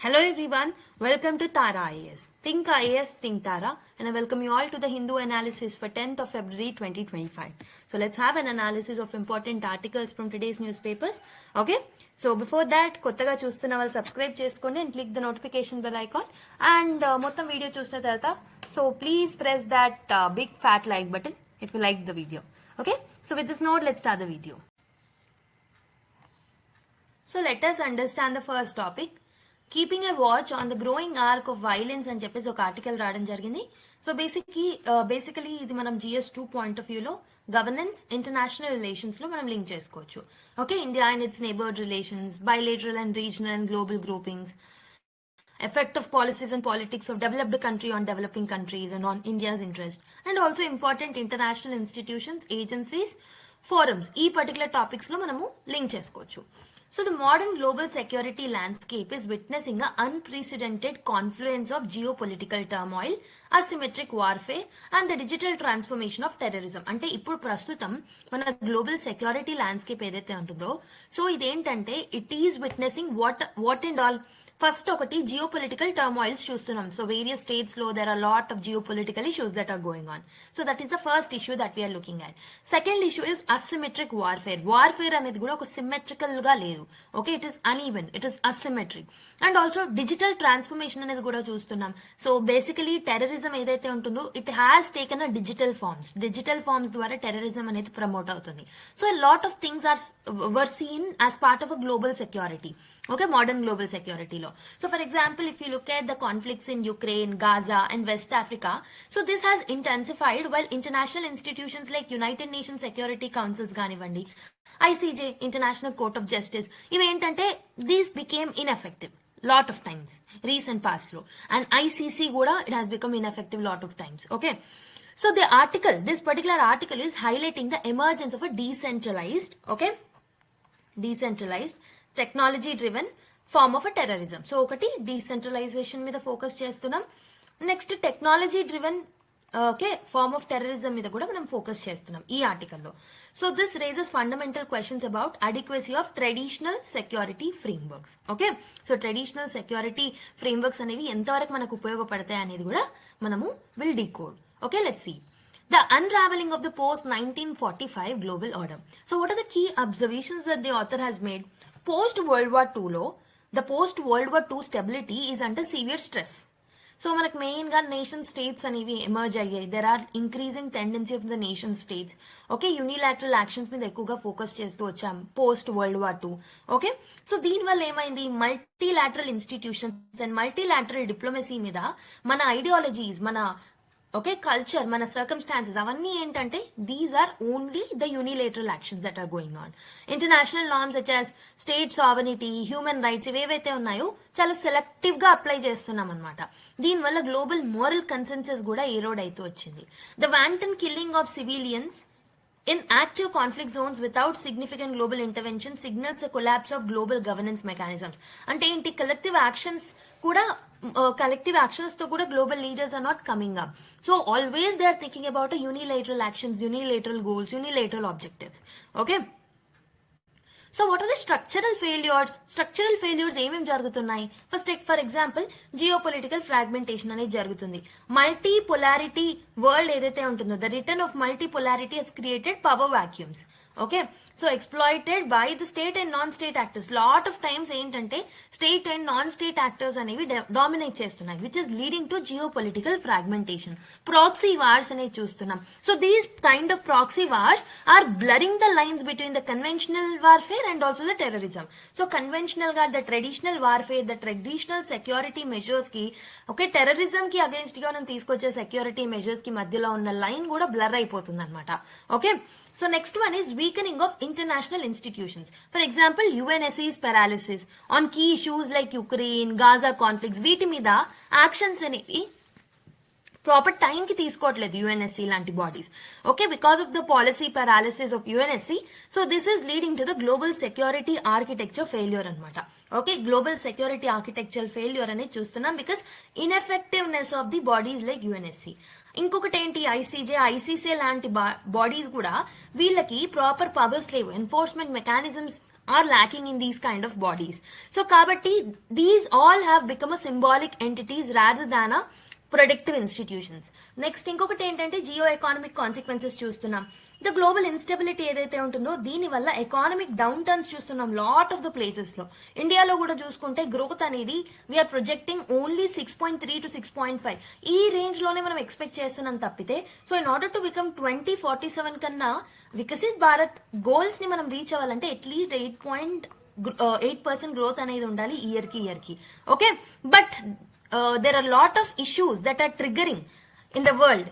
Hello everyone, welcome to Tara IAS. Think IAS, think Tara, and I welcome you all to the Hindu analysis for 10th of February 2025. So let's have an analysis of important articles from today's newspapers. Okay, so before that, కొత్తగా చూస్తున్న వాళ్ళు subscribe చేసుకోండి and click the notification bell icon and మొత్తం video చూసిన తర్వాత so please press that big fat like button if you liked the video. Okay, so with this note, let's start the video. So let us understand the first topic. Keeping a watch on the growing arc of violence అని చెప్పేసి ఒక article రావడం జరిగింది. So basically ఇది మనం GS2 point of వ్యూలో governance international relations లో మనం లింక్ చేసుకోవచ్చు. Okay, India and its neighbourhood relations, bilateral and regional and global groupings, effect of policies and politics of developed country on developing countries and on India's interest, and also important international institutions, agencies, forums. ఈ particular topics లో మనము link చేసుకోవచ్చు. So the modern global security landscape is witnessing an unprecedented confluence of geopolitical turmoil, asymmetric warfare and the digital transformation of terrorism. అంటే ఇప్పుడు ప్రస్తుతం మన global security landscape ఏదైతే ఉంటుందో సో ఇదేంటంటే it is witnessing what and all. First ఒకటి geopolitical turmoils చూస్తున్నాం. So various states లో there are lot of geopolitical issues that are going on. So that is the first issue that we're looking at. Second issue is asymmetric warfare. Warfare అనేది కూడా ఒక symmetrical గా లేదు. Okay, it is uneven, it is asymmetric. And also digital transformation అనేది కూడా చూస్తున్నాం. So basically terrorism ఏదైతే ఉంటుందో it has taken a digital forms ద్వారా టెర్రరిజం అనేది ప్రమోట్ అవుతుంది. So lot of things were seen as part of a global security. Okay, modern global security law. So for example, if you look at the conflicts in Ukraine, Gaza and West Africa, so this has intensified while international institutions like United Nations Security Councils ganivandi, ICJ, International Court of Justice, ivi entante these became ineffective lot of times recent past lo, and ICC kuda it has become ineffective lot of times. Okay, so this particular article is highlighting the emergence of a decentralized technology driven form of a terrorism. So ఒకటి decentralisation మీద focus చేస్తున్నాం. Next technology driven form of terrorism మీద కూడా మనం focus చేస్తున్నాం ఈ ఆర్టికల్లో. So this raises fundamental questions about adequacy of traditional security frameworks. Okay, so traditional security frameworks అనేవి ఎంతవరకు మనకు ఉపయోగపడతాయి అనేది కూడా మనము will decode. Okay, let's see. The unraveling of the post-1945 global order. So what are the key observations that the author has made? Post-World War II లో the post-World War II stability is under severe stress. So మనకు మెయిన్గా nation states అనేవి emerge అయ్యాయి. There are increasing tendency of the nation states. Okay, unilateral actions మీద ఎక్కువగా focus చేస్తూ వచ్చాం post world war II. Okay, so దీనివల్ల ఏమైంది, multilateral institutions and multilateral diplomacy మీద మన ఐడియాలజీస్, మన కల్చర్, మన సర్కమ్స్టాన్సెస్ అవన్నీ ఏంటంటే these are only the unilateral actions that are going on. International norms such as state sovereignty, human rights ఇవేవైతే ఉన్నాయో చాలా సెలెక్టివ్ గా అప్లై చేస్తున్నాం అనమాట. దీనివల్ల గ్లోబల్ మోరల్ కన్సెన్సస్ కూడా ఎరోడ్ అవుతూ వచ్చింది. The wanton killing of civilians in active conflict zones without significant global intervention signals a collapse of global governance mechanisms. అంటే ఏంటి, కలెక్టివ్ యాక్షన్స్ తో కూడా global leaders are not coming up. So always they are thinking about unilateral actions, unilateral goals, unilateral objectives. Okay, so what are the structural failures ఏమేమి జరుగుతున్నాయి? For example geopolitical fragmentation అనేది జరుగుతుంది. Multi polarity world ఏదైతే ఉంటుందో the return of multipolarity has created power vacuums. Okay, so exploited by the state and non state actors. Lot of times ఏంటంటే state and non state actors అనేవి dominate చేస్తున్నాయి, which is leading to geopolitical fragmentation. Proxy wars అనేవి చూస్తున్నాం. So these kind of proxy wars are blurring the lines between the conventional warfare and also the terrorism. So conventional గా the traditional warfare, the traditional security measures కి, terrorism కి against గా మనం తీసుకొచ్చే security measures కి మధ్యలో ఉన్న line కూడా బ్లర్ అయిపోతుంది అనమాట. Okay, so next one is weakening of international institutions. For example, UNSC's paralysis on key issues like Ukraine, Gaza conflicts. వీటి మీద యాక్షన్స్ అనేవి ప్రాపర్ టైం కి తీసుకోవట్లేదు యుఎన్ఎస్సి లాంటి bodies. Okay, because of the policy paralysis of UNSC. So this is leading to the global security architecture failure అనమాట. Okay, global security architecture failure అనేది చూస్తున్నాం because ineffectiveness of the bodies like UNSC. ఇంకొకటి ఏంటి, ICC లాంటి bodies కూడా వీళ్ళకి proper powers లేవు, enforcement mechanisms are lacking in these kind of bodies. So kabatti these all have become a symbolic entities rather than a productive institutions. Next ఇంకొకటి ఏంటంటే Jio economic consequences చూస్తున్నాం. The global instability ఏదైతే ఉంటుందో దీనివల్ల economic down turns చూస్తున్నాం lot of the places లో. ఇండియాలో కూడా చూసుకుంటే గ్రోత్ అనేది వీఆర్ ప్రొజెక్టింగ్ ఓన్లీ 6.3 to 6.5 ఈ రేంజ్ లోనే మనం ఎక్స్పెక్ట్ చేస్తున్నాం తప్పితే. So in order to become 2047 కన్నా వికసిత్ భారత్ గోల్స్ ని మనం రీచ్ అవ్వాలంటే అట్లీస్ట్ 8% గ్రోత్ అనేది ఉండాలి ఇయర్ కి. Okay, but there are a lot of issues that are triggering in the world,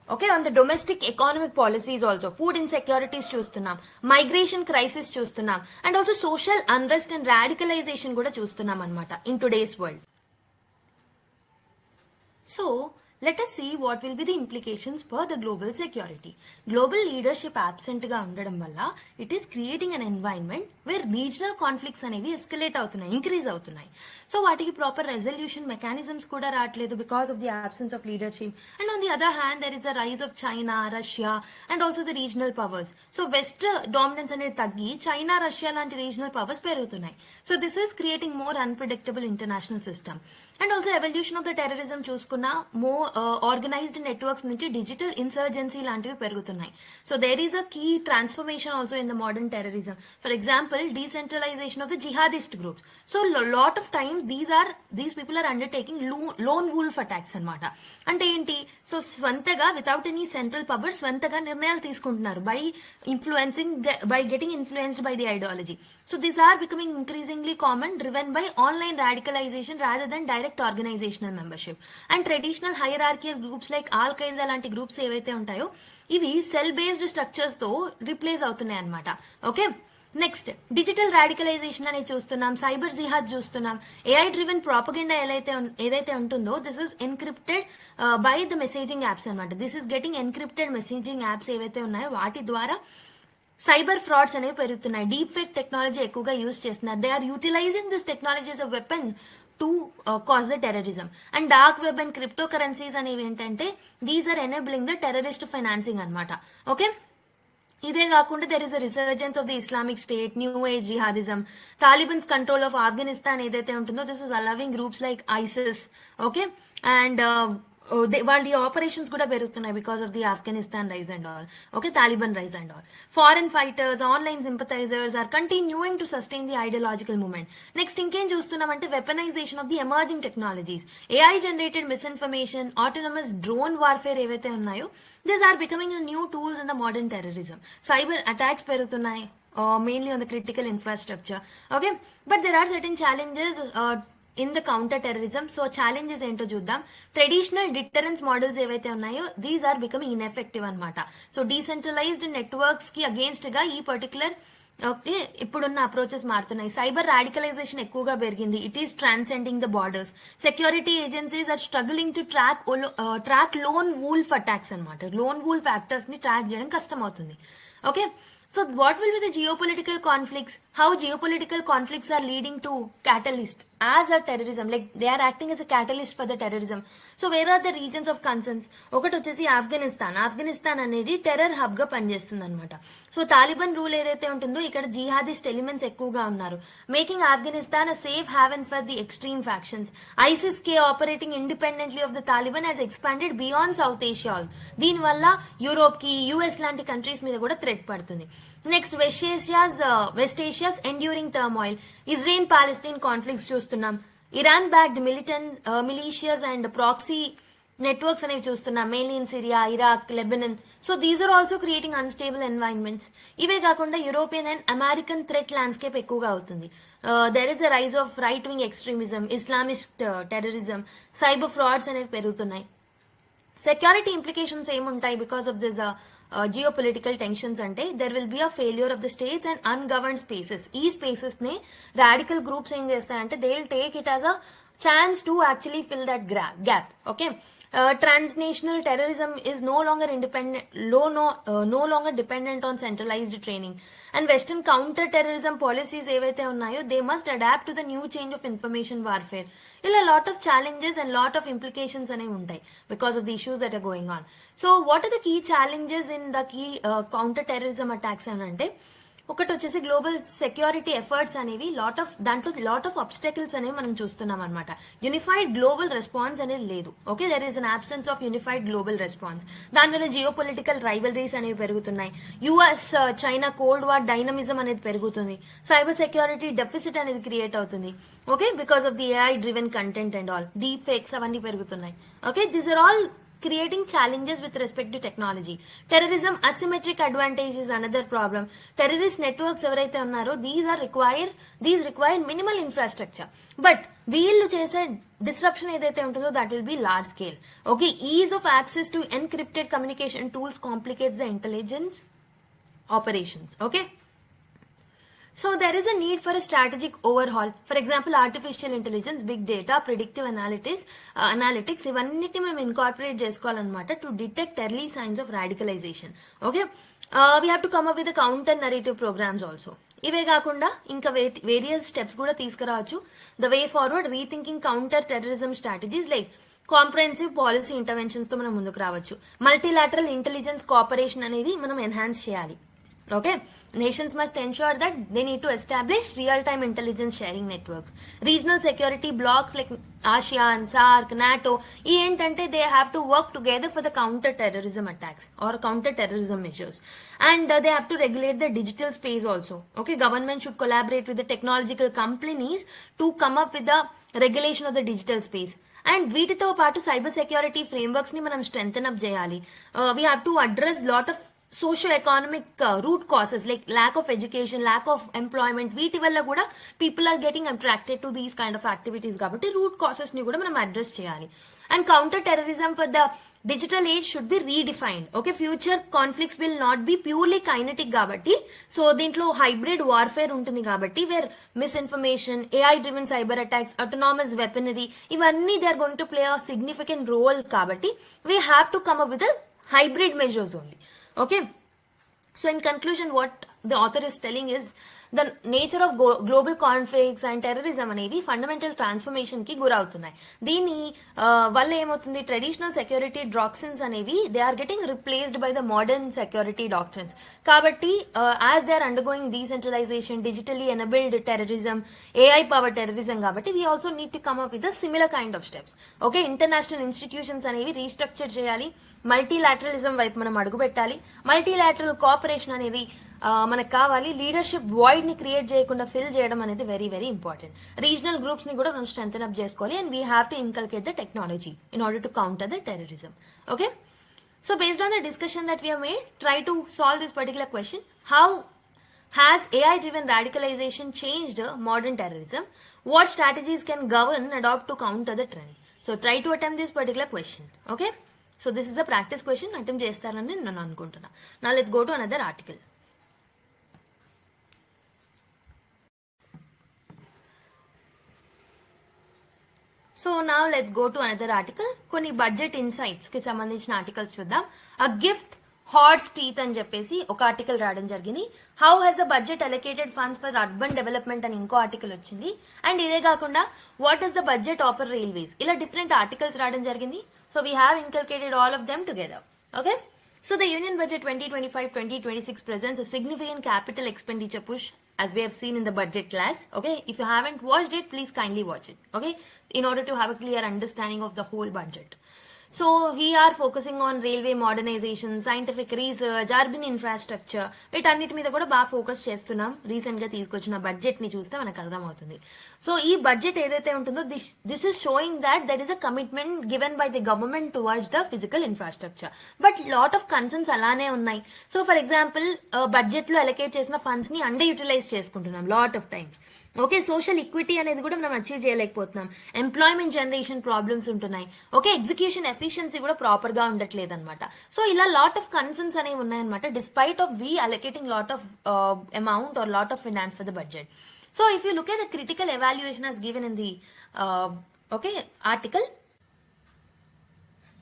okay, on the domestic economic policies also. Food insecurities చూస్తున్నాం, migration crisis చూస్తున్నాం, and also social unrest and radicalization కూడా చూస్తున్నాం అన్నమాట in today's world. So let us see what will be the implications for the global security. Global leadership absent గా ఉండడం వల్ల it is creating an environment where regional conflicts అనేవి escalate అవుతున్నాయి, increase అవుతున్నాయి. So వాటికి ప్రాపర్ రెజల్యూషన్ మెకానిజమ్స్ కూడా రావట్లేదు because of the absence of leadership. And on the other hand there is a rise of China, Russia and also the regional powers. So west dominance అనేది తగ్గి China, Russia లాంటి regional powers పెరుగుతున్నాయి. So this is creating more unpredictable international system. And also evolution of the terrorism చూసుకున్న more organised networks నుంచి digital insurgency లాంటివి పెరుగుతున్నాయి. So there is a key transformation also in the modern terrorism. For example decentralisation of the jihadist groups. So lot of times these people are undertaking lone wolf attacks అనమాట. అంటే ఏంటి? So స్వంతగా without any central power స్వంతగా నిర్ణయాలు తీసుకుంటున్నారు by getting influenced by the ideology. So these are becoming increasingly common, driven by online radicalization rather than direct organizational membership. And traditional hierarchical groups like Al-Qaeda లాంటి groups ఏవైతే ఉంటాయో ఇవి cell based structures తో replace అవుతున్నాయి అన్నమాట. Okay, next digital radicalisation అనేది చూస్తున్నాం, cyber జిహాద్ చూస్తున్నాం, ఏఐ డ్రివెన్ ప్రాపగెండా ఏదైతే ఉంటుందో this is encrypted by the messaging apps అనమాట. This is getting encrypted messaging apps ఏవైతే ఉన్నాయో వాటి ద్వారా సైబర్ ఫ్రాడ్స్ అనేవి పెరుగుతున్నాయి. డీప్ ఫేక్ టెక్నాలజీ ఎక్కువగా యూజ్ చేస్తున్నారు. They are utilising this technology as a weapon to cause the terrorism. And dark web and crypto currencies అనేవి ఏంటంటే these are enabling the terrorist financing అనమాట. ఓకే, ఇదే కాకుండా there is a resurgence of the Islamic state, new age jihadism, Talibans control of Afghanistan ఏదైతే ఉంటుందో this is allowing groups like ISIS. Okay, and వాళ్ళ operations కూడా పెరుగుతున్నాయి because of the Afghanistan rise and all. Okay, Taliban rise and all. Foreign fighters, online sympathisers are continuing to sustain the ideological movement. Next ఇంకేం చూస్తున్నామంటే weaponisation of the emerging technologies, AI generated misinformation, autonomous drone warfare ఏవైతే ఉన్నాయో these are becoming new tools in the modern terrorism. Cyber attacks పెరుగుతున్నాయి mainly on the critical infrastructure. Okay, but there are certain challenges in the counter terrorism. So challenges ఏంటో చూద్దాం. Traditional deterrence models ఏవైతే ఉన్నాయో these are becoming ineffective అనమాట. So decentralised networks కి against గా ఈ particular okay ఇప్పుడున్న అప్రోచెస్ మారుతున్నాయి. సైబర్ రాడికలైజేషన్ ఎక్కువగా పెరిగింది. It is transcending the borders. Security agencies are struggling to track lone wolf attacks అనమాట. లోన్ వూల్ఫ్ యాక్టర్స్ ని ట్రాక్ చేయడం కష్టం అవుతుంది. Okay, so what will be the geopolitical conflicts? How geopolitical conflicts are leading to catalyst as a terrorism, like they are acting as a catalyst for the terrorism. So where are the regions of concerns? ఒకటి వచ్చేసి ఆఫ్ఘనిస్తాన్ అనేది terror hub గా పనిచేస్తుంది అనమాట. So Taliban rule ఏదైతే ఉంటుందో ఇక్కడ jihadist elements ఎక్కువగా ఉన్నారు, making Afghanistan a safe haven for the extreme factions. ISIS K operating independently of the Taliban has expanded beyond South Asia. దీనివల్ల యూరోప్ కి, యుఎస్ లాంటి కంట్రీస్ మీద కూడా థ్రెట్ పడుతుంది. Next West Asia's enduring turmoil, Israel Palestine conflicts చూస్తున్నాం, Iran backed militias and proxy networks అనేవి చూస్తున్నాం, mainly in Syria, Iraq, Lebanon. So these are also creating unstable environments. ఇవే కాకుండా European and American threat landscape ఎక్కువగా అవుతుంది. There is a rise of right wing extremism, Islamist terrorism, cyber frauds అనేవి పెరుగుతున్నాయి. Security implications ఏముంటాయి because of this geopolitical tensions అంటే there will be a failure of the states and ungoverned spaces. ఈ spaces నే radical groups ఏం చేస్తాయంటే they will take it as a chance to actually fill that gap. Okay, transnational terrorism is no longer dependent on centralized training, and western counter terrorism policies ఏవైతే ఉన్నాయో they must adapt to the new change of information warfare. ఇలా lot of challenges and lot of implications అనేవి ఉంటాయి because of the issues that are going on. So what are the key challenges in the key counter terrorism attacks అని అంటే ఒకటి వచ్చేసి global security efforts అనేవి దాంట్లో lot of obstacles అనేవి మనం చూస్తున్నాం అనమాట. యూనిఫైడ్ గ్లోబల్ రెస్పాన్స్ అనేది లేదు. Okay, there is an absence of unified global response. దానివల్ల జియో పొలిటికల్ రైవలరీస్ అనేవి పెరుగుతున్నాయి. US China cold war dynamism అనేది పెరుగుతుంది. సైబర్ సెక్యూరిటీ డెఫిసిట్ అనేది క్రియేట్ అవుతుంది. Okay, because of the AI driven content and all, deep fakes అవన్నీ పెరుగుతున్నాయి. Okay, these are all creating challenges with respect to technology. Terrorism asymmetric advantage is another problem. Terrorist networks ఎవరైతే ఉన్నారో these require minimal infrastructure, but వీళ్ళు చేసే disruption ఏదైతే ఉంటుందో that will be large scale. Okay, ease of access to encrypted communication tools complicates the intelligence operations. Okay, so there is a need for a strategic overhaul. For example, artificial intelligence, big data, predictive analytics ఇవన్నిటిని మేము incorporate చేసుకోవాలన్నమాట to detect early science of radicalisation. Okay, we have to come up with counter narrative programmes also. ఇవే కాకుండా ఇంకా various steps కూడా తీసుకురావచ్చు. The way forward, rethinking counter terrorism strategies like comprehensive policy interventions తో మనం ముందుకు రావచ్చు. మల్టీలాటరల్ ఇంటెలిజెన్స్ కోఆపరేషన్ అనేది మనం ఎన్హాన్స్ చేయాలి. Okay, nations must ensure that they need to establish real-time intelligence sharing networks. Regional security blocs like ASEAN, SAARC, NATO, ఏంటంటే they have to work together for the counter-terrorism attacks or counter-terrorism measures. And they have to regulate the digital space also. Okay, government should collaborate with the technological companies to come up with the regulation of the digital space. And వీటితో పాటు cyber security frameworks ని మనం strengthen up చేయాలి. We have to address lot of socio-economic root causes like lack of education, lack of employment, వీటి వల్ల కూడా people are getting attracted to these kind of activities కాబట్టి root causes ని కూడా మనం అడ్రస్ చేయాలి. And counter terrorism for the digital age should be redefined. Okay, future conflicts will not be purely kinetic కాబట్టి, so దీంట్లో hybrid warfare ఉంటుంది కాబట్టి where misinformation, AI driven cyber attacks, autonomous weaponry ఇవన్నీ they are going to play a significant role కాబట్టి we have to come up with a hybrid measures only. Okay, so in conclusion, what the author is telling is the nature of global conflicts and terrorism అనేవి fundamental transformation కి గురవుతున్నాయి. దీని వల్ల ఏమవుతుంది, traditional security doctrines అనేవి they are getting replaced by the modern security doctrines. కాబట్టి as they are undergoing decentralisation, digitally enabled terrorism, AI power terrorism కాబట్టి we also need to come up with similar kind of steps. Okay, international institutions అనేవి restructure చేయాలి. Multilateralism వైపు మనం అడుగుపెట్టాలి. Multilateral cooperation అనేది మనకు కావాలి. లీడర్షిప్ వాయిడ్ ని క్రియేట్ చేయకుండా ఫిల్ చేయడం అనేది very very important. Regional groups ని కూడా మనం స్ట్రెంథెన్ అప్ చేసుకోవాలి. And we have to inculcate the technology in order to counter the terrorism. Okay, so based on the discussion that we have made, try to solve this particular question. How has AI driven radicalization changed modern terrorism? What strategies can government adopt to counter the trend? So try to attempt this particular question. Okay, so this is a practice question. Attempt చేస్తారని నేను అనుకుంటున్నా. Now let's go to another article. So now let's go to another article. కొన్ని budget insights కి సంబంధించిన articles చూద్దాం. A gift horse teeth అని చెప్పేసి ఒక ఆర్టికల్ రావడం జరిగింది. How has a budget allocated funds for urban development అని ఇంకో ఆర్టికల్ వచ్చింది. అండ్ ఇదే కాకుండా what is the budget offer railways, ఇలా డిఫరెంట్ ఆర్టికల్స్ రావడం జరిగింది. So we have inculcated all of them together. Okay, so the union budget 2025-2026 presents a significant capital expenditure push as we have seen in the budget class. Okay, if you haven't watched it, please kindly watch it. Okay, in order to have a clear understanding of the whole budget. So we are focusing on railway modernization, scientific research, urban infrastructure, వీటన్నిటి మీద కూడా బాగా focus చేస్తున్నాం. Recent గా తీసుకొచ్చిన budget ని చూస్తే మనకు అర్థమవుతుంది. సో ఈ బడ్జెట్ ఏదైతే ఉంటుందో this is showing that there is a commitment given by the government towards the physical infrastructure. But lot of concerns అలానే ఉన్నాయి. సో ఫర్ ఎగ్జాంపుల్ బడ్జెట్ లో అలొకేట్ చేసిన ఫండ్స్ ని అండర్ యూటిలైజ్ చేసుకుంటున్నాం lot of times. Okay, social equity అనేది కూడా మనం achieve చేయలేకపోతున్నాం. ఎంప్లాయ్మెంట్ జనరేషన్ ప్రాబ్లమ్స్ ఉంటున్నాయి. ఓకే, ఎగ్జిక్యూషన్ ఎఫిషియన్సీ కూడా ప్రాపర్ గా ఉండట్లేదు అనమాట. సో ఇలా లాట్ ఆఫ్ కన్సర్న్స్ అనేవి ఉన్నాయన్నమాట, despite of we allocating lot of amount are lot of finance for the budget. So if you look at the critical evaluation as given in the article,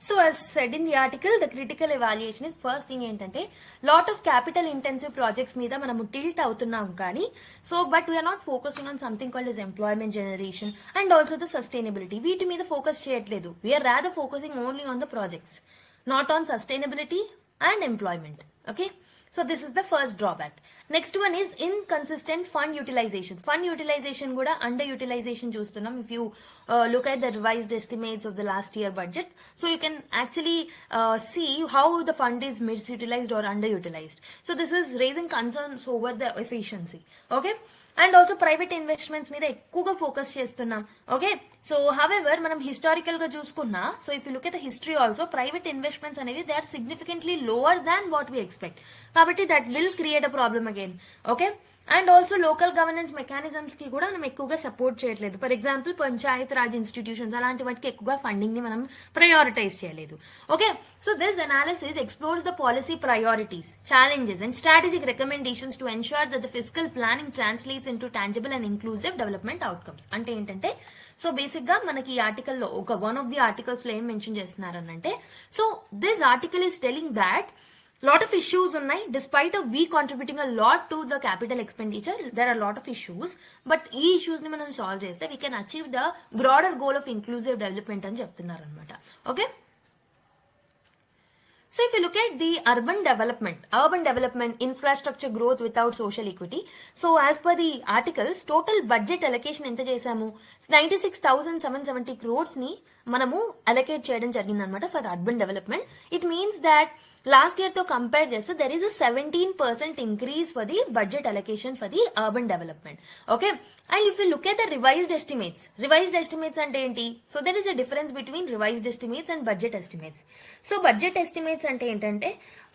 so as said in the article, the critical evaluation is first thing ఏంటంటే lot of capital intensive projects మీద మనము tilt అవుతున్నాం కానీ but we are not focusing on something called as employment generation and also the sustainability. వీటి మీద focus చేయట్లేదు. We are rather focusing only on the projects, not on sustainability and employment. Okay, so this is the first drawback. Next one is inconsistent fund utilisation. Fund utilisation కూడా under utilisation చూస్తున్నాం. If you look at the revised estimates of the last year budget, so you can actually see how the fund is misutilized or underutilized. So this is raising concerns over the efficiency. Okay, and also private investments మీద ఎక్కువగా focus చేస్తున్నాం. Okay, so however మనం historical గా చూసుకున్నా, so if you look at the history also private investments అనేవి they are significantly lower than what we expect. కాబట్టి that will create a problem again. Okay, and also local governance mechanisms కి కూడా మనం ఎక్కువగా support చేయట్లేదు. For example panchayat raj institutions అలాంటి వాటికి ఎక్కువగా ఫండింగ్ ని మనం ప్రయారిటైజ్ చేయలేదు. Okay, so this analysis explores the policy priorities, challenges and strategic recommendations to ensure that the fiscal planning translates into tangible and inclusive development outcomes. అంటే ఏంటంటే, so basic గా మనకి ఈ ఆర్టికల్లో వన్ ఆఫ్ ది ఆర్టికల్స్ లో ఏం mention చేస్తున్నారనంటే, so this article is telling that lot of issues ఉన్నాయి. despite of we contributing a lot to the capital expenditure, there are a lot of issues, but ఈ issues ని మనం solve చేస్తే we can achieve the broader goal of inclusive development అని చెప్తున్నారు అనమాట. Okay, so if you look at the urban development infrastructure growth without social equity, so as per the articles total budget allocation ఎంత చేసాము, 96,770 crores ని మనము allocate చేయడం జరిగింది అనమాట for urban development. It means that last year తో compare చేస్తే there is a 17% increase for the budget allocation for the urban development. Okay, and if you look at the revised estimates అంటే ఏంటి? So there is a difference between revised estimates and budget estimates. So budget estimates అంటే ఏంటంటే,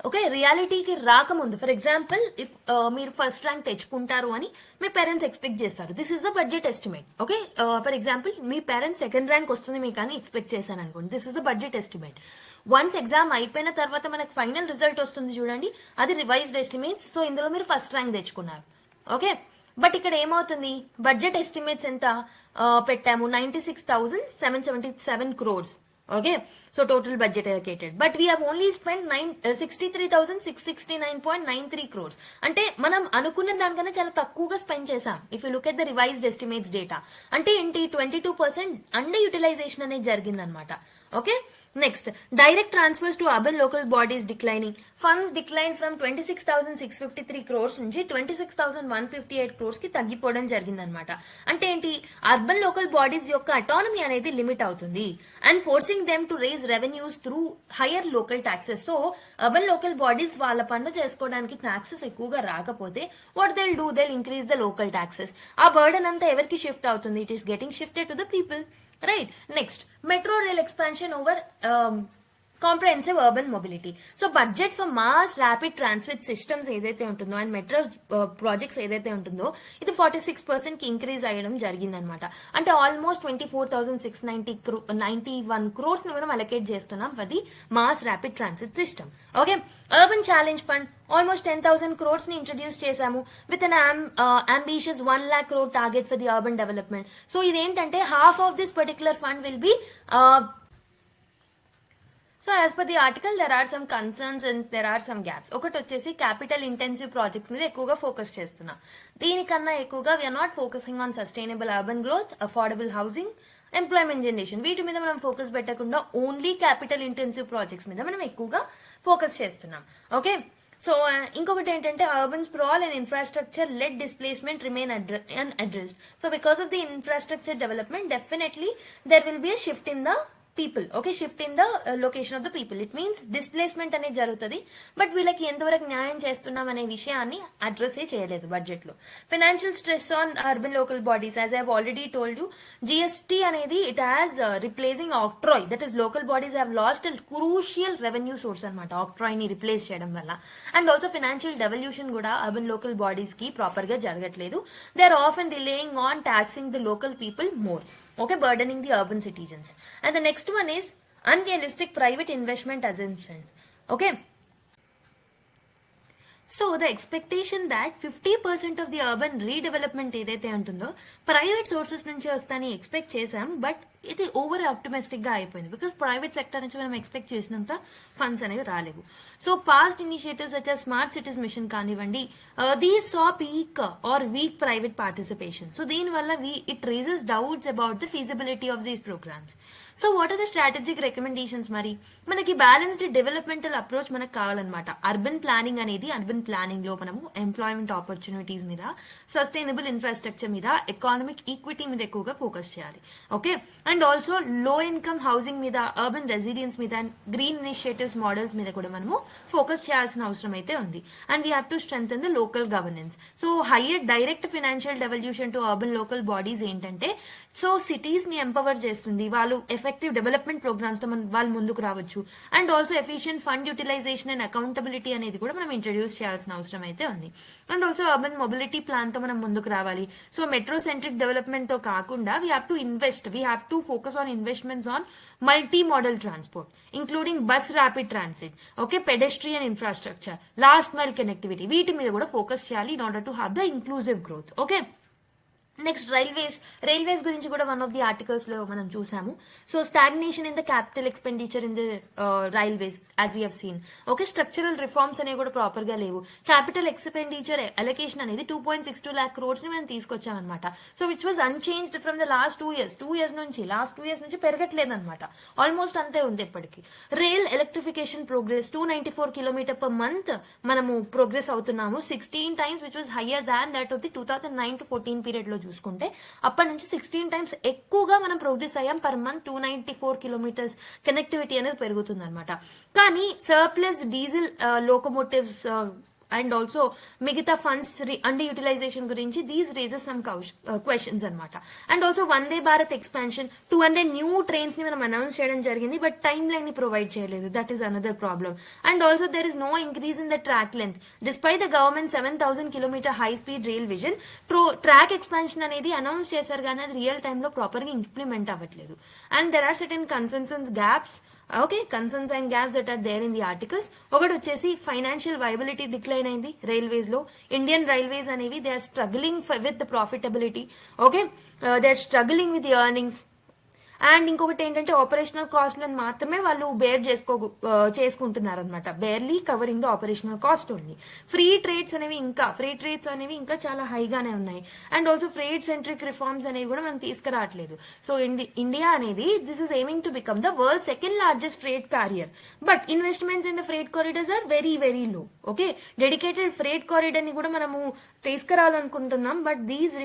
okay, రియాలిటీకి రాకముందు, for example if మీరు first rank తెచ్చుకుంటారు అని మీ parents expect చేస్తారు, this is the budget estimate. Okay, for example me parents second rank వస్తుంది మీకు అని ఎక్స్పెక్ట్ చేశాను అనుకోండి, this is the budget estimate. Once exam అయిపోయిన తర్వాత మనకు ఫైనల్ రిజల్ట్ వస్తుంది చూడండి, అది రివైజ్డ్ ఎస్టిమేట్స్. సో ఇందులో మీరు ఫస్ట్ ర్యాంక్ తెచ్చుకున్నారు. ఓకే, బట్ ఇక్కడ ఏమవుతుంది, బడ్జెట్ ఎస్టిమేట్స్ ఎంత పెట్టాము, 96,777 crores. Okay, so total budget allocated, but we have only spent 63,669.93 crores. అంటే మనం అనుకున్న దానికన్నా చాలా తక్కువగా స్పెండ్ చేసాం. If you look at the revised estimates data, అంటే ఏంటి, 22% అండర్ యూటిలైజేషన్ అనేది జరిగిందనమాట. Okay, next direct transfers to urban local bodies declining. Funds decline from 26,653 crores నుంచి 26,158 crores కి తగ్గిపోవడం జరిగిందనమాట. అంటే ఏంటి, అర్బన్ లోకల్ బాడీస్ యొక్క అటానమీ అనేది లిమిట్ అవుతుంది and forcing them to raise revenues through higher local taxes. So urban local bodies వాళ్ళ పన్ను చేసుకోవడానికి ట్యాక్సెస్ ఎక్కువగా రాకపోతే what they do, they increase the local taxes. ఆ బర్డన్ అంతా ఎవరికి షిఫ్ట్ అవుతుంది, it is getting shifted to the people. Right. Next, metro rail expansion over comprehensive urban mobility. So budget for mass rapid transmit systems ఏదైతే ఉంటుందో and metro projects ఏదైతే ఉంటుందో ఇది 46% కి ఇంక్రీజ్ అయ్యడం జరిగిందనమాట. అంటే ఆల్మోస్ట్ 24,691 crores ని మనం అలొకేట్ చేస్తున్నాం for the mass rapid transit system. Okay, urban challenge fund almost 10,000 crores ని ఇంట్రడ్యూస్ చేశాము with an ambitious 1 lakh crore target for the urban development. So ఇదేంటంటే half of this particular fund will be so as per the article there are some concerns and there are some gaps. ఒకటి వచ్చేసి capital intensive projects మీద ఎక్కువగా focus చేస్తున్నాం. దీనికన్నా ఎక్కువగా we're not focusing on sustainable urban growth, affordable housing, employment generation. వీటి మీద మనం ఫోకస్ పెట్టకుండా ఓన్లీ క్యాపిటల్ ఇంటెన్సివ్ ప్రాజెక్ట్స్ మీద మనం ఎక్కువగా ఫోకస్ చేస్తున్నాం. ఓకే, సో ఇంకొకటి ఏంటంటే urban sprawl and infrastructure led displacement remain unaddressed. So because of the infrastructure development definitely there will be a shift in the people. Okay, shift in the location of the people. It means displacement అనేది జరుగుతుంది, but వీళ్ళకి ఎంతవరకు న్యాయం చేస్తున్నాం అనే విషయాన్ని address చేయలేదు budget లో. Financial stress on urban local bodies, as I have already told you, GST అనేది it has replacing octroi, that is local bodies have lost crucial revenue source అనమాట ఆక్ట్రాయ్ ని రిప్లేస్ చేయడం వల్ల. అండ్ ఆల్సో ఫైనాన్షియల్ డెవల్యూషన్ కూడా urban local bodies కి proper గా జరగట్లేదు. They are often delaying on taxing the local people more. Okay, burdening the urban citizens. And the next one is unrealistic private investment assumption. Okay, so the expectation that 50% of the urban redevelopment ఏదైతే ఉంటుందో private sources నుంచి వస్తాయని expect చేసాం, but ఇది over optimistic గా అయిపోయింది because private sector నుంచి మనం ఎక్స్పెక్ట్ చేసినంత ఫండ్స్ అనేవి రాలేవు. So past initiatives such as smart cities mission కానివ్వండి, these saw peak or weak private participation. So దీనివల్ల it raises doubts about the feasibility of these programmes. So what are the strategic recommendations? మరి మనకి balanced developmental approach మనకు కావాలన్నమాట. Urban planning అనేది urban urban planning లో మనము employment opportunities మీద, sustainable infrastructure మీద, ఎకానమిక్ ఈక్విటీ మీద ఎక్కువగా ఫోకస్ చేయాలి. Okay, and also low income housing మీద, అర్బన్ రెసిడెన్స్ మీద, అండ్ గ్రీన్ ఇనిషియేటివ్స్ మోడల్స్ మీద కూడా మనము ఫోకస్ చేయాల్సిన అవసరం అయితే ఉంది. And we have to strengthen the local governance. So higher direct financial devolution to urban local bodies ఏంటంటే, సో సిటీస్ ని ఎంపవర్ చేస్తుంది, వాళ్ళు ఎఫెక్టివ్ డెవలప్మెంట్ ప్రోగ్రామ్స్ తో వాళ్ళు ముందుకు రావచ్చు. And also efficient fund utilisation and accountability అనేది కూడా మనం ఇంట్రడ్యూస్ చేయాల్సిన అవసరం అయితే ఉంది. And also urban mobility plan తో మనం ముందుకు రావాలి. సో మెట్రో సెంట్రిక్ డెవలప్మెంట్ తో కాకుండా we have to focus on investments on multi modal transport including bus rapid transit, okay, pedestrian infrastructure, last mile connectivity, వీటి మీద కూడా ఫోకస్ చేయాలి in order to have the inclusive growth. Okay, next railways గురించి కూడా one of the articles లో మనం చూసాము. So stagnation in the capital expenditure in the railways as we have scene. Okay, structural reforms అనేవి కూడా proper గా లేవు. Capital expenditure allocation అనేది 2.62 lakh crores ని మనం తీసుకొచ్చాం అనమాట. So which was unchanged from the last 2 years నుంచి పెరగట్లేదు అనమాట, ఆల్మోస్ట్ అంతే ఉంది ఎప్పటికీ. Rail electrification progress 294 km per month మనము ప్రోగ్రెస్ అవుతున్నాము, 16 times which was higher than that of the 2009 to 14 period లో చూసుకుంటే అప్పటి నుంచి 16 times ఎక్కువగా మనం ప్రోగ్రెస్ అయ్యాం. పర్ మంత్ 294 kilometers కనెక్టివిటీ అనేది పెరుగుతుంది అనమాట. కానీ surplus diesel locomotives and also మిగతా ఫండ్స్ అండర్ యూటిలైజేషన్ గురించి దీస్ రేజెస్ సమ్ క్వశ్చన్స్ అనమాట. And also Vande Bharat expansion 200 new trains ని మనం అనౌన్స్ చేయడం జరిగింది, బట్ టైమ్ లైన్ ని ప్రొవైడ్ చేయలేదు. That is another problem. And also there is no increase in the track length despite the government 7,000 kilometer high speed rail vision. Track expansion అనేది announce చేశారు కానీ అది రియల్ టైమ్ లో proper గా implement అవ్వట్లేదు. And there are certain consensus gaps, okay, concerns and gaps that are there in the articles. ఒకటి వచ్చేసి financial viability decline అయింది రైల్వేస్ లో. ఇండియన్ రైల్వేస్ అనేవి they are struggling with profitability, okay, they are struggling with earnings. And ఇంకొకటి ఏంటంటే ఆపరేషనల్ కాస్ట్లను మాత్రమే వాళ్ళు చేసుకుంటున్నారు అనమాట, barely covering the operational cost ఉంది. ఫ్రీ ట్రేడ్స్ అనేవి ఇంకా చాలా హైగానే ఉన్నాయి. And also freight centric reforms అనేవి కూడా మనం తీసుకురావట్లేదు. సో ఇండియా అనేది this is aiming to become the world second largest freight carrier, but investments in the freight corridors are very very low. Okay, dedicated freight corridor ని కూడా మనము తీసుకురావాలనుకుంటున్నాం, but these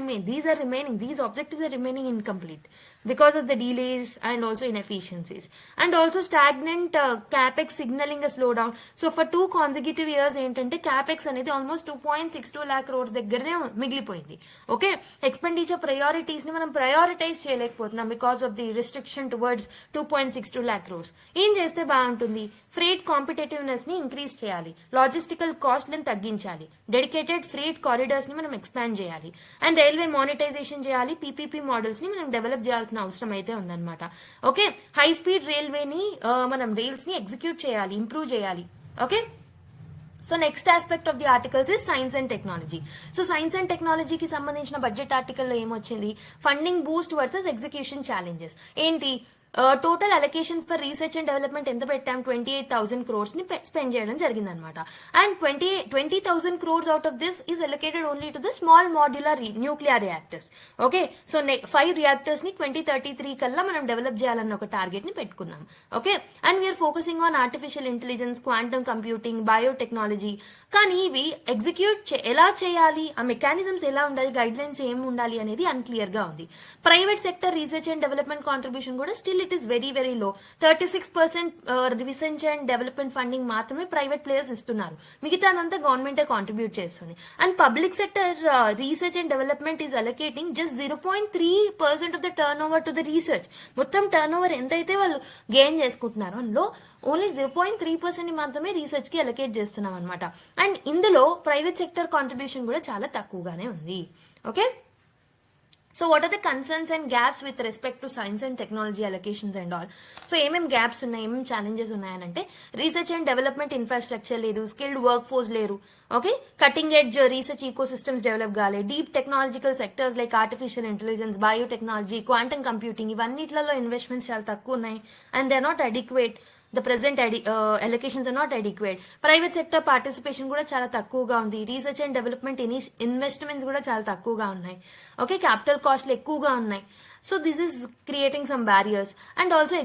objectives are remaining incomplete because of the delays and also inefficiencies. And also stagnant capex signaling a slowdown. So for 2 consecutive years ఏంటంటే capex అనేది almost 2.62 lakh crores దగ్గరనే మిగిలిపోయింది. Okay, expenditure priorities ని మనం prioritise చేయలేకపోతున్నాం because of the restriction towards 2.62 lakh crores. ఏం చేస్తే బాగుంటుంది? ఫ్రేట్ కాంపిటేటివ్నెస్ ని ఇంక్రీజ్ చేయాలి, లాజిస్టికల్ కాస్ట్ లను తగ్గించాలి, డెడికేటెడ్ ఫ్రేట్ కారిడార్స్ ని మనం ఎక్స్పాండ్ చేయాలి, అండ్ రైల్వే మానిటైజేషన్ చేయాలి, పీపీపీ మోడల్స్ ని మనం డెవలప్ చేయాల్సిన అవసరం అయితే ఉందన్నమాట. ఓకే, హై స్పీడ్ రైల్వేని మనం రైల్స్ ని ఎగ్జిక్యూట్ చేయాలి, ఇంప్రూవ్ చేయాలి. Okay, so next aspect of the articles is science and technology. So science and టెక్నాలజీకి సంబంధించిన బడ్జెట్ ఆర్టికల్లో ఏమొచ్చింది? Funding boost versus execution challenges. ఏంటి? Total allocation for research and development ఎంత పెట్టాం? 28,000 crores ని స్పెండ్ చేయడం జరిగింది అనమాట. And 20,000 crores out of this is allocated only to the small modular nuclear reactors. Okay, so 5 reactors ని 2033 కల్లా మనం డెవలప్ చేయాలన్న ఒక టార్గెట్ ని పెట్టుకున్నాం. Okay, and we're focusing on artificial intelligence, quantum computing, biotechnology. కానీ ఇవి ఎగ్జిక్యూట్ ఎలా చేయాలి, ఆ మెకానిజమ్స్ ఎలా ఉండాలి, గైడ్ లైన్స్ ఏమి ఉండాలి అనేది అన్క్లియర్ గా ఉంది. Private sector research and development contribution కూడా still it is very very low. 36% research and development funding మాత్రమే ప్రైవేట్ ప్లేయర్స్ ఇస్తున్నారు, మిగతాదంతా గవర్నమెంటే కాంట్రిబ్యూట్ చేస్తుంది. And public sector research and development is allocating just 0.3% of the turnover to the research. మొత్తం turnover ఎంతైతే వాళ్ళు gain చేసుకుంటున్నారో అందులో ఓన్లీ 0.3% మాత్రమే రీసెర్చ్ కి అలొకేట్ చేస్తున్నాం అనమాట. అండ్ ఇందులో ప్రైవేట్ సెక్టర్ కాంట్రిబ్యూషన్ కూడా చాలా తక్కువగానే ఉంది. Okay, so what are the concerns and gaps with respect to science and technology allocations and all. So ఏమేమి గ్యాప్స్ ఉన్నాయి, ఏమేమి ఛాలెంజెస్ ఉన్నాయనంటే రీసెర్చ్ అండ్ డెవలప్మెంట్ ఇన్ఫ్రాస్ట్రక్చర్ లేదు, స్కిల్డ్ వర్క్ ఫోర్స్ లేరు. Okay, cutting edge research ecosystems develop కాలే, deep technological sectors like artificial intelligence, biotechnology, quantum computing ఇవన్నిట్లలో investments చాలా తక్కువ ఉన్నాయి. And they are not adequate. The present allocations are not adequate. Private sector participation కూడా చాలా తక్కువగా ఉంది. Research and development investments కూడా చాలా తక్కువగా ఉన్నాయి. ఓకే, క్యాపిటల్ కాస్ట్లు ఎక్కువగా ఉన్నాయి. So this is creating some barriers. And also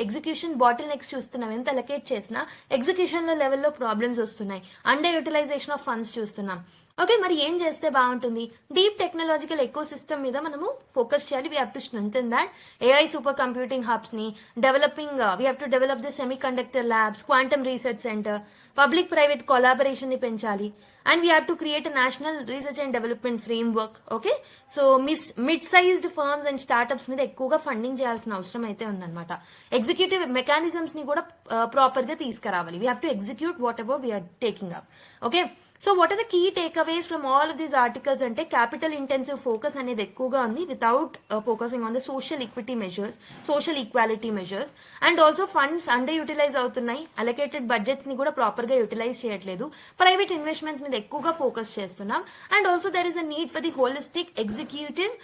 execution bottlenecks చూస్తున్నాం. ఎంత అలొకేట్ చేసినా ఎగ్జిక్యూషన్ లెవెల్లో ప్రాబ్లమ్స్ వస్తున్నాయి. అండర్ యూటిలైజేషన్ ఆఫ్ ఫండ్స్ చూస్తున్నాం. ఓకే, మరి ఏం చేస్తే బాగుంటుంది? డీప్ టెక్నాలజికల్ ఎకో సిస్టమ్ మీద మనము ఫోకస్ చేయాలి. We have to strengthen that. AI supercomputing hubs ని developing, we have to develop the semiconductor labs, quantum research centre, public private collaboration ని పెంచాలి. And we have to create a national research and development framework. Okay, so mid sized firms and startups మీద ఎక్కువగా funding చేయాల్సిన అవసరం అయితే ఉందన్నమాట. Executive mechanisms ని కూడా ప్రాపర్ గా తీసుకురావాలి. We have to execute whatever we are taking up. Okay, so what are the key takeaways from all of these articles అంటే క్యాపిటల్ ఇంటెన్సివ్ ఫోకస్ అనేది ఎక్కువగా ఉంది without focusing on the social equity measures, social equality measures. And also funds under utilize అవుతున్నాయి. Allocated budgets ని కూడా proper గా utilise చేయట్లేదు. Private investments మీద ఎక్కువగా ఫోకస్ చేస్తున్నాం. And also there is a need for the holistic executive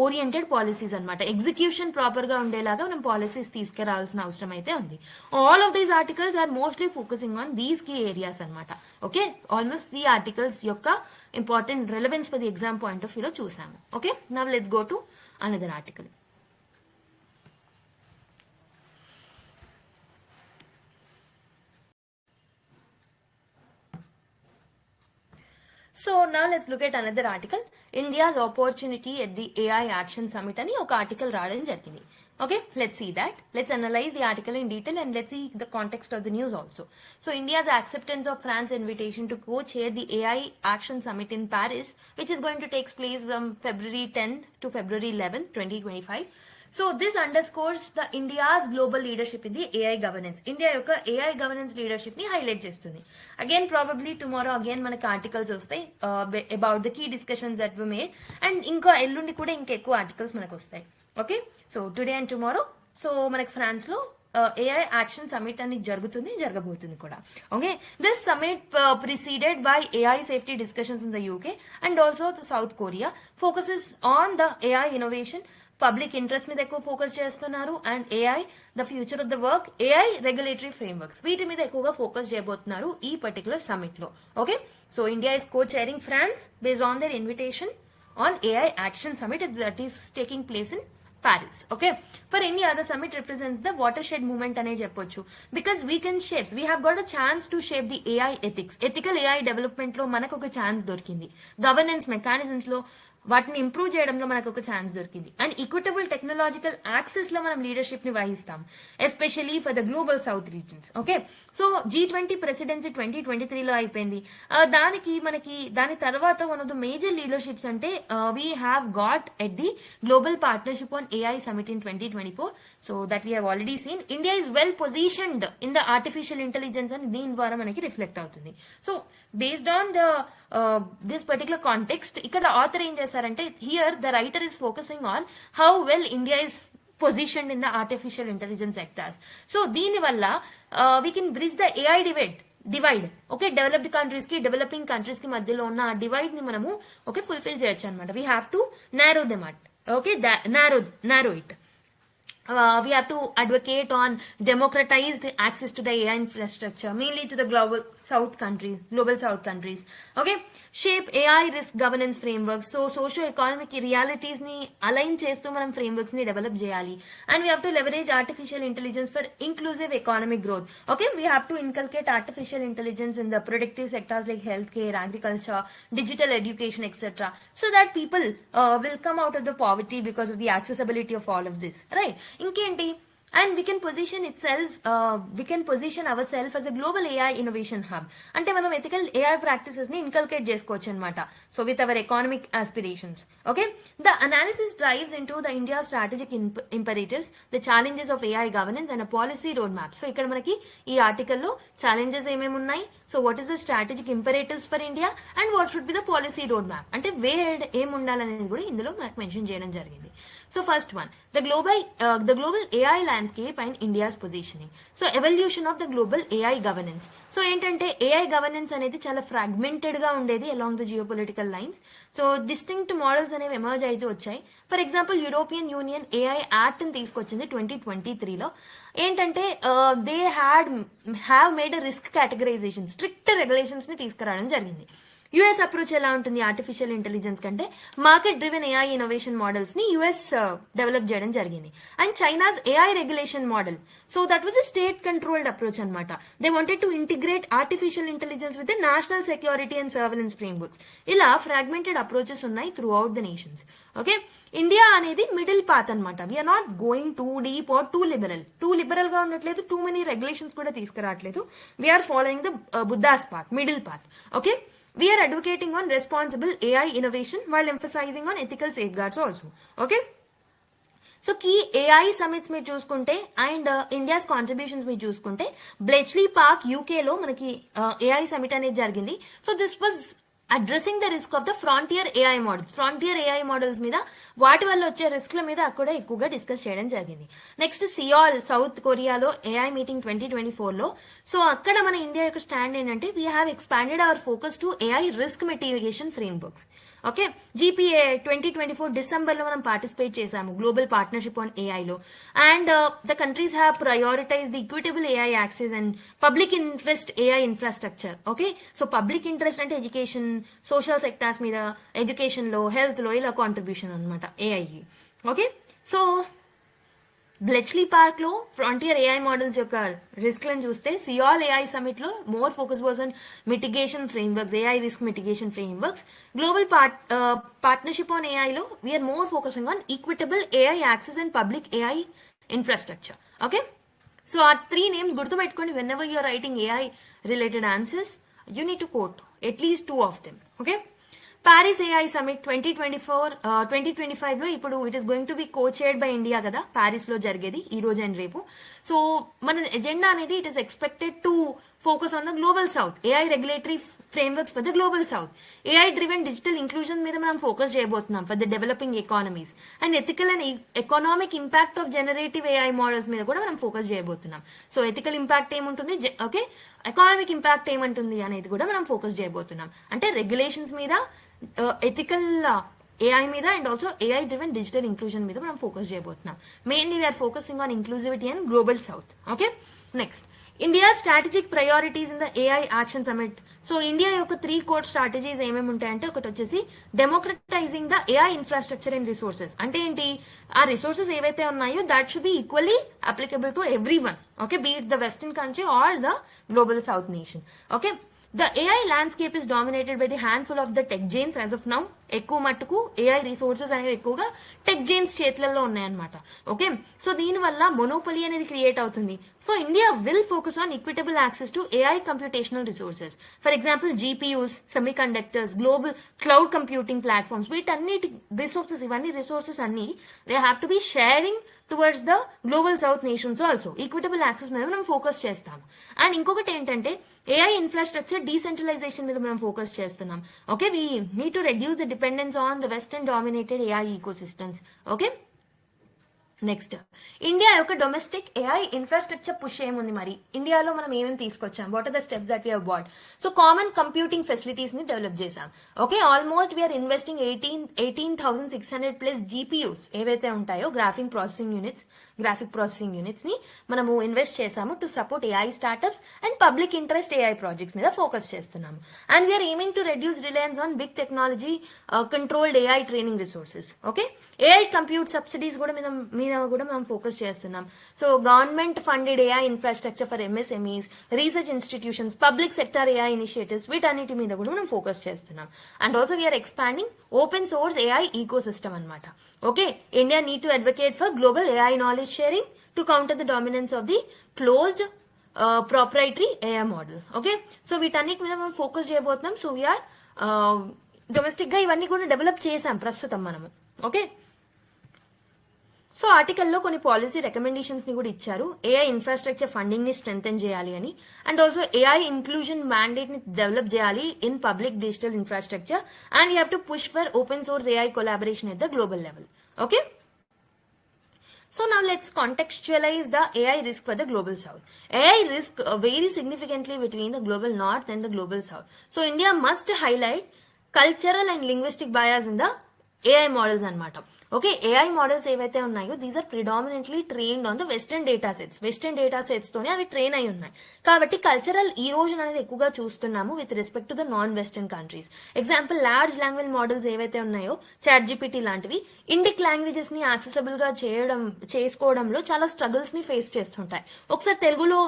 oriented policies అనమాట. Execution proper గా ఉండేలాగా మనం పాలసీస్ తీసుకురావాల్సిన అవసరం అయితే ఉంది. All of these articles are mostly focusing on these key areas అనమాట. ఓకే, ఆల్మోస్ట్ ఈ ఆర్టికల్స్ యొక్క important relevance for the exam point of వ్యూలో చూసాము. Okay, now let's go to another article. So now let's look at another article. India's opportunity at the AI Action Summit అని ఒక article రావడం జరిగింది. Okay, let's see that. Let's analyze the article in detail and let's see the context of the news also. So India's acceptance of France's invitation to co-chair the AI Action Summit in Paris, which is going to take place from February 10th to February 11th, 2025. So this underscores the India's global leadership in the AI governance. India యొక్క AI governance leadership ని highlight చేస్తుంది. Again probably tomorrow again మనకి articles వస్తాయి about the key discussions that we made. And ఇంకా ఎల్లుండి కూడా ఇంకా ఎక్కువ articles మనకు వస్తాయి. Okay, so today and tomorrow so మనకి ఫ్రాన్స్ లో AI యాక్షన్ సమిట్ అని జరగబోతుంది కూడా. Okay, this summit preceded by AI safety discussions in the UK and also south Korea focuses on the AI innovation. Public interest మీద ఎక్కువ focus చేస్తున్నారు. And AI the future of the work, AI regulatory frameworks, వీటి మీద ఎక్కువగా focus చేయబోతున్నారు ఈ particular summit లో. Okay, so India is co చైరింగ్ France based on their invitation on AI action summit that is taking place in Paris. Okay, for India the summit represents the watershed movement ane cheppochu because we have got a chance to shape the AI ethics. Ethical AI development lo manaku oka chance dorkindi. Governance mechanisms lo వాటిని improve చేయడంలో మనకు ఒక chance దొరికింది. And equitable technological access లో మనం leadership ని వహిస్తాం, especially for the global south regions. Okay, so G20 presidency 2023లో అయిపోయింది. దాని తర్వాత one of the major leaderships అంటే we have got at the global partnership on AI summit in 2024. So that we have already seen. India is well positioned in the artificial intelligence అని దీని ద్వారా మనకి reflect అవుతుంది. So based on the this particular context ఇక్కడ author ఏం చేశారంటే here the writer is focusing on how well India is positioned in the artificial intelligence sectors. So దీని వల్ల we can bridge the AI divide. Okay, developed countries కి developing countries కి మధ్యలో ఉన్న ఆ డివైడ్ ని మనము ఓకే ఫుల్ఫిల్ చేయొచ్చు అనమాట. We have to narrow them at. Okay, narrow it. We have to advocate on democratized access to the AI infrastructure, mainly to the global south countries. Okay, shape AI risk governance frameworks. So socio-economic realities ni align chestu manam frameworks ni develop cheyali. And we have to leverage artificial intelligence for inclusive economic growth. Okay, we have to inculcate artificial intelligence in the productive sectors like healthcare, agriculture, digital education, etc. so that people will come out of the poverty because of the accessibility of all of this, right? ఇంకేంటి, and we can position our self as a global AI innovation hub. అంటే మనం ethical AI practices ని inculcate చేసుకోవచ్చు అనమాట. So with our economic aspirations. Okay, the analysis drives in to the India strategic imperatives, the challenges of AI governance and policy road map. So ఇక్కడ మనకి ఈ ఆర్టికల్లో challenges ఏమేమి ఉన్నాయి, so what is the strategic imperatives for India and what should be the policy road map, అంటే ఏం ఉండాలనేది కూడా ఇందులో మనకు మెన్షన్ చేయడం జరిగింది. So first one, the global AI landscape and India's positioning. So evolution of the global AI governance. So ఏంటంటే AI governance అనేది చాలా ఫ్రాగ్మెంటెడ్ గా ఉండేది along the geopolitical lines. So distinct models అనేవి ఎమర్జ్ అయితే వచ్చాయి. For example European union AI act ని తీసుకొచ్చింది 2023లో. ఏంటంటే they have made a risk categorisation, strict regulations ని తీసుకురావడం జరిగింది. యుఎస్ అప్రోచ్ ఎలా ఉంటుంది ఆర్టిఫిషియల్ ఇంటెలిజెన్స్ కంటే, market driven AI innovation models ని యుఎస్ డెవలప్ చేయడం జరిగింది. And China's AI regulation model, so that was a state controlled approach అనమాట. They wanted to integrate artificial intelligence with national security and surveillance frameworks. ఇలా fragmented approaches ఉన్నాయి throughout the nations. Okay, India అనేది middle path అనమాట. We are not going too deep or too liberal గా ఉండట్లేదు, too many regulations కూడా తీసుకురావట్లేదు. We are following the Buddha's path, middle path. Okay, we are advocating on responsible AI innovation while emphasizing on ethical safeguards also. Okay, so key AI summits మీరు చూసుకుంటే and India's contributions మీరు చూసుకుంటే, Bletchley park యూకేలో మనకి AI summit అనేది జరిగింది. So this was addressing the risk of the frontier AI models మీద, వాటి వల్ల వచ్చే రిస్క్ల మీద అక్కడ ఎక్కువగా డిస్కస్ చేయడం జరిగింది. నెక్స్ట్ సియాల్ సౌత్ కొరియాలో ఏఐ మీటింగ్ 2024లో. సో అక్కడ మన ఇండియా యొక్క స్టాండ్ ఏంటంటే, we have expanded our focus to AI risk mitigation frameworks. Okay, GPA 2024 డిసెంబర్లో మనం పార్టిసిపేట్ చేశాము గ్లోబల్ పార్ట్నర్షిప్ ఆన్ ఏఐలో. And the countries have prioritise the equitable AI access and public interest AI infrastructure. Okay, so public interest అంటే education, social sectors మీద, ఎడ్యుకేషన్లో, హెల్త్లో ఇలా contribution అనమాట ఏఐకి. ఓకే, సో బ్లెచ్లీ పార్క్ లో ఫ్రాంటియర్ ఏఐ మోడల్స్ యొక్క రిస్క్లను చూస్తే, సియాల్ ఏఐ సమిట్ లో more focus was on mitigation frameworks, AI risk mitigation frameworks. Global partnership on ఏఐలో we are more focusing on equitable AI access and public AI infrastructure. Okay, so ఆ 3 names గుర్తుపెట్టుకోండి. Whenever you are writing AI related answers, you need to quote at least 2 of them. Okay, Paris AI summit 2025లో ఇప్పుడు it is going to B కో-చైర్డ్ by India కదా, Paris లో జరిగేది ఈ రోజు and రేపు. సో మన ఎజెండా అనేది it is expected to focus on the global south, AI regulatory frameworks for the global south, AI driven digital inclusion మీద మనం ఫోకస్ చేయబోతున్నాం for the developing economies, and ethical and economic impact of generative AI models మీద కూడా మనం focus చేయబోతున్నాం. So ethical impact ఏముంటుంది, okay, economic impact ఏముంటుంది అనేది కూడా మనం ఫోకస్ చేయబోతున్నాం. అంటే రెగ్యులేషన్స్ మీద, ఎథికల్ ఏఐ మీద, and also AI driven digital inclusion మీద మనం ఫోకస్ చేయబోతున్నాం. Mainly we are focusing on inclusivity and global south. Okay, next India strategic priorities in the AI action summit. So India యొక్క 3 core strategies ఏమేమి ఉంటాయంటే, ఒకటి వచ్చేసి democratizing the AI infrastructure and resources. అంటే ఏంటి, ఆ రిసోర్సెస్ ఏవైతే ఉన్నాయో that should be equally applicable to everyone. Okay, be it the western country or the global south nation. Okay, the AI landscape is dominated by the handful of the tech giants as of now. ఎక్కువ మట్టుకు AI resources అనేవి ఎక్కువగా tech Giants చేతులలో ఉన్నాయన్నమాట. Okay, so దీనివల్ల monopoly అనేది create అవుతుంది. So India will focus on equitable access to AI computational resources. For example GPUs, semi conductors, global cloud computing platforms, వీటన్నిటి రిసోర్సెస్, ఇవన్నీ రిసోర్సెస్ అన్ని they have to B sharing towards the global south nations also. Equitable access మీద మనం focus చేస్తాము. And ఇంకొకటి ఏంటంటే, AI infrastructure decentralisation మీద మనం ఫోకస్ చేస్తున్నాం. Okay, we need to reduce the dependence on the western dominated AI ecosystems. Okay, next India యొక్క domestic AI infrastructure push ఏముంది, మరి ఇండియాలో మనం ఏమేమి తీసుకొచ్చాం, what are the steps that we have bought. So common computing facilities ని develop చేసాం. Okay, almost we are investing 18,600 plus GPUs ఏవైతే ఉంటాయో, గ్రాఫిక్ ప్రాసెసింగ్ యూనిట్స్ ని మనము ఇన్వెస్ట్ చేసాము to support AI startups and public interest AI projects మీద focus చేస్తున్నాము. And we are aiming to reduce reliance on big technology controlled AI training resources. Okay, AI compute subsidies కూడా మీద కూడా మనం focus చేస్తున్నాం. So government funded AI infrastructure for MSMEs, research institutions, public sector AI initiatives, వీటన్నిటి మీద కూడా మనం focus చేస్తున్నాం. And also we are expanding open source AI ecosystem అనమాట. Okay, India need to advocate for global AI knowledge sharing to counter the dominance of the closed proprietary AI models. Okay, so వీటన్నిటి మీద మనం focus చేయబోతున్నాం. So we are domestic గా ఇవన్నీ కూడా develop చేసాం ప్రస్తుతం మనము. ఓకే, సో ఆర్టికల్లో కొన్ని పాలసీ రికమెండేషన్స్ ని కూడా ఇచ్చారు. ఏఐ ఇన్ఫ్రాస్ట్రక్చర్ ఫండింగ్ ని స్ట్రెంథెన్ చేయాలి అని, and also AI inclusion mandate ని డెవలప్ చేయాలి in public digital infrastructure, and you have to push for open source AI collaboration at the global level. Okay, So now let's contextualize the AI risk for the global south. AI risk varies significantly between the global north and the global south. So India must highlight cultural and linguistic bias in the AI models అనమాట. Okay, AI models ఏవైతే ఉన్నాయో these are predominantly trained on the western data sets తోనే అవి train అయి ఉన్నాయి. కాబట్టి cultural ఈరోజన్ అనేది ఎక్కువగా చూస్తున్నాము with respect to the non western countries. Example large language models ఏవైతే ఉన్నాయో చాట్ జీపీటీ లాంటివి ఇండిక్ లాంగ్వేజెస్ ని యాక్సెసిబుల్ గా చేసుకోవడంలో చాలా స్ట్రగుల్స్ ని ఫేస్ చేస్తుంటాయి. ఒకసారి తెలుగులో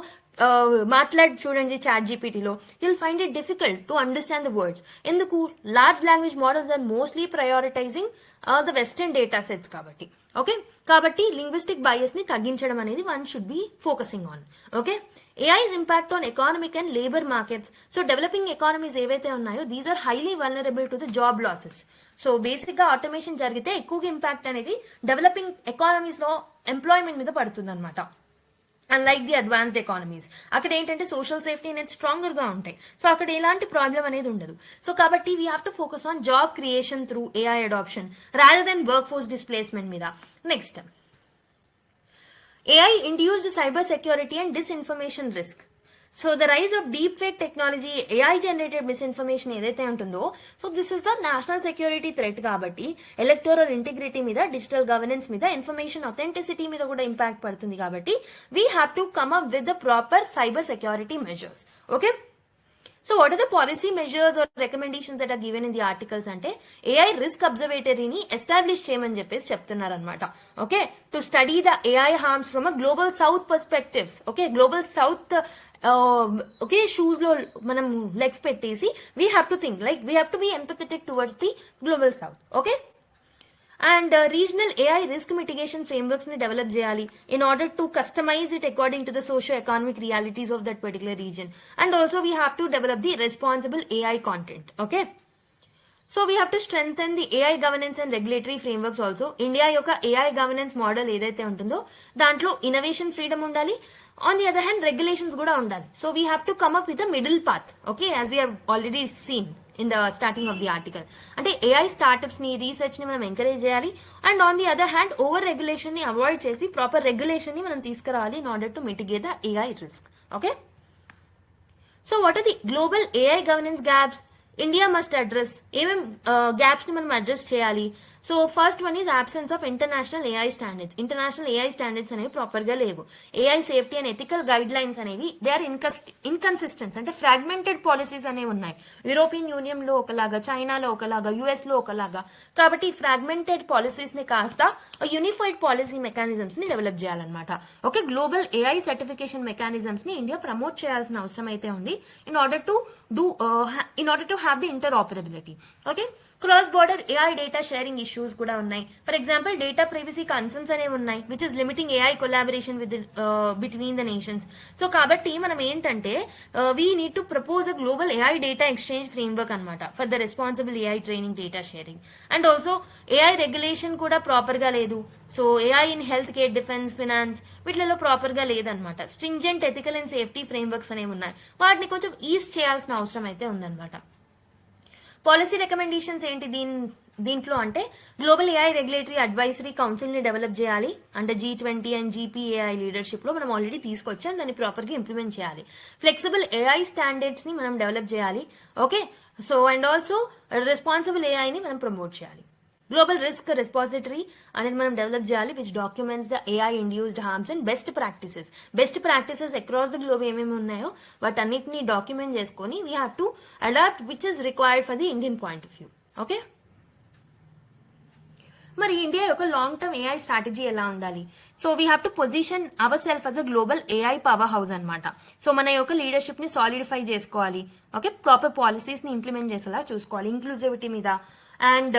మాట్లాడి చూడండి చాట్ జీపీటీలో, you'll find it difficult to understand the words. ఎందుకు? Large language models are mostly prioritising the western data sets కాబట్టి. ఓకే, కాబట్టి లింగ్విస్టిక్ బయాస్ ని తగ్గించడం అనేది one should be focusing on. Okay, AI's impact on economic and labour markets. So developing economies ఏవైతే ఉన్నాయో these are highly vulnerable to the job losses. So basic గా automation జరిగితే ఎక్కువగా ఇంపాక్ట్ అనేది డెవలపింగ్ ఎకానమీస్ లో ఎంప్లాయ్మెంట్ మీద పడుతుంది అనమాట. అన్లైక్ ది అడ్వాన్స్డ్ ఎకానమీస్, అక్కడ ఏంటంటే సోషల్ సేఫ్టీ అనేది స్ట్రాంగర్ గా ఉంటాయి. సో అక్కడ ఎలాంటి ప్రాబ్లం అనేది ఉండదు. సో కాబట్టి we have to focus on job creation through AI adoption rather than workforce displacement మీద. Next, AI induced cyber security and disinformation risk. So the rise of deep fake technology, AI generated misinformation ఏదైతే ఉంటుందో, so this is the national security threat కాబట్టి electoral integrity మీద, digital governance మీద, information authenticity మీద కూడా impact పడుతుంది. కాబట్టి we have to come up with the proper cyber security measures. Okay, so what are the policy measures or recommendations that are given in the articles అంటే AI risk అబ్జర్వేటరీని establish చేయమని చెప్పేసి చెప్తున్నారు అనమాట. Okay, to study the AI harms from a global south perspectives. Okay, global south okay shoes లో మనం legs పెట్టేసి we have to think like we have to be empathetic towards the global south. Okay, and regional AI risk mitigation frameworks ని develop చేయాలి in order to customize it according to the socio economic realities of that particular region. And also we have to develop the responsible AI content. Okay, so we have to strengthen the AI governance and regulatory frameworks also. India యొక్క AI governance model ఏదైతే ఉంటుందో దాంట్లో innovation freedom ఉండాలి, on the other hand regulations kuda undali. So we have to come up with a middle path, okay, as we have already seen in the starting of the article. Ante AI startups ni research ni manam encourage cheyali, and on the other hand over regulation ni avoid chesi proper regulation ni manam తీసుకురావాలి in order to mitigate the AI risk. Okay, so what are the global AI governance gaps India must address? ఏమేం gaps ని మనం address చేయాలి? So first one is absence of international AI standards. International AI standards అనేవి proper గా లేవు. AI safety and ethical guide lines అనేవి they are ఇన్కన్సిస్టెన్స్, అంటే fragmented policies అనేవి ఉన్నాయి. యూరోపియన్ యూనియన్ లో ఒకలాగా, చైనాలో ఒకలాగా, యుఎస్ లో ఒకలాగా. కాబట్టి ఫ్రాగ్మెంటెడ్ పాలసీస్ ని కాస్త యూనిఫైడ్ పాలసీ మెకానిజమ్స్ ని డెవలప్ చేయాలన్నమాట. Okay, global AI certification mechanisms ని ఇండియా ప్రమోట్ చేయాల్సిన అవసరం అయితే ఉంది in order to have the interoperability. Okay, cross border AI data sharing issues కూడా ఉన్నాయి. For example data privacy concerns అనేవి ఉన్నాయి which is limiting AI collaboration with between the nations. So కాబట్టి మనం ఏంటంటే we need to propose a global AI data exchange framework అనమాట for the responsible AI training, data sharing. And also AI regulation కూడా proper గా లేదు. So AI in health care, defence, finance వీటిలో proper గా లేదనమాట. Stringent ethical and safety frameworks అనేవి ఉన్నాయి, వాటిని కొంచెం ఈజ్ చేయాల్సిన అవసరం అయితే ఉందన్నమాట. పాలసీ రికమెండేషన్స్ ఏంటి దీంట్లో అంటే global AI regulatory advisory council ని డెవలప్ చేయాలి. అంటే G20 అండ్ GPAI లీడర్షిప్ లో మనం ఆల్రెడీ తీసుకొచ్చాం, దాన్ని ప్రాపర్ గా ఇంప్లిమెంట్ చేయాలి. ఫ్లెక్సిబుల్ ఏఐ స్టాండర్డ్స్ ని మనం డెవలప్ చేయాలి. Okay, so and also responsible AI ని మనం ప్రమోట్ చేయాలి. గ్లోబల్ రిస్క్ రెస్పాజిటరీ అనేది మనం డెవలప్ చేయాలి which documents the AI induced harms and best practices across the globe ఏమేమి ఉన్నాయో వాటన్నిటిని డాక్యుమెంట్ చేసుకొని we have to adapt which is required for the Indian point of view. Okay, మరి India యొక్క long term AI strategy ఎలా ఉండాలి? So we have to position our self as a global AI powerhouse అనమాట. So మన యొక్క leadership ని solidify చేసుకోవాలి. Okay, proper policies ని ఇంప్లిమెంట్ చేసేలా చూసుకోవాలి. ఇంక్లూజివిటీ మీద and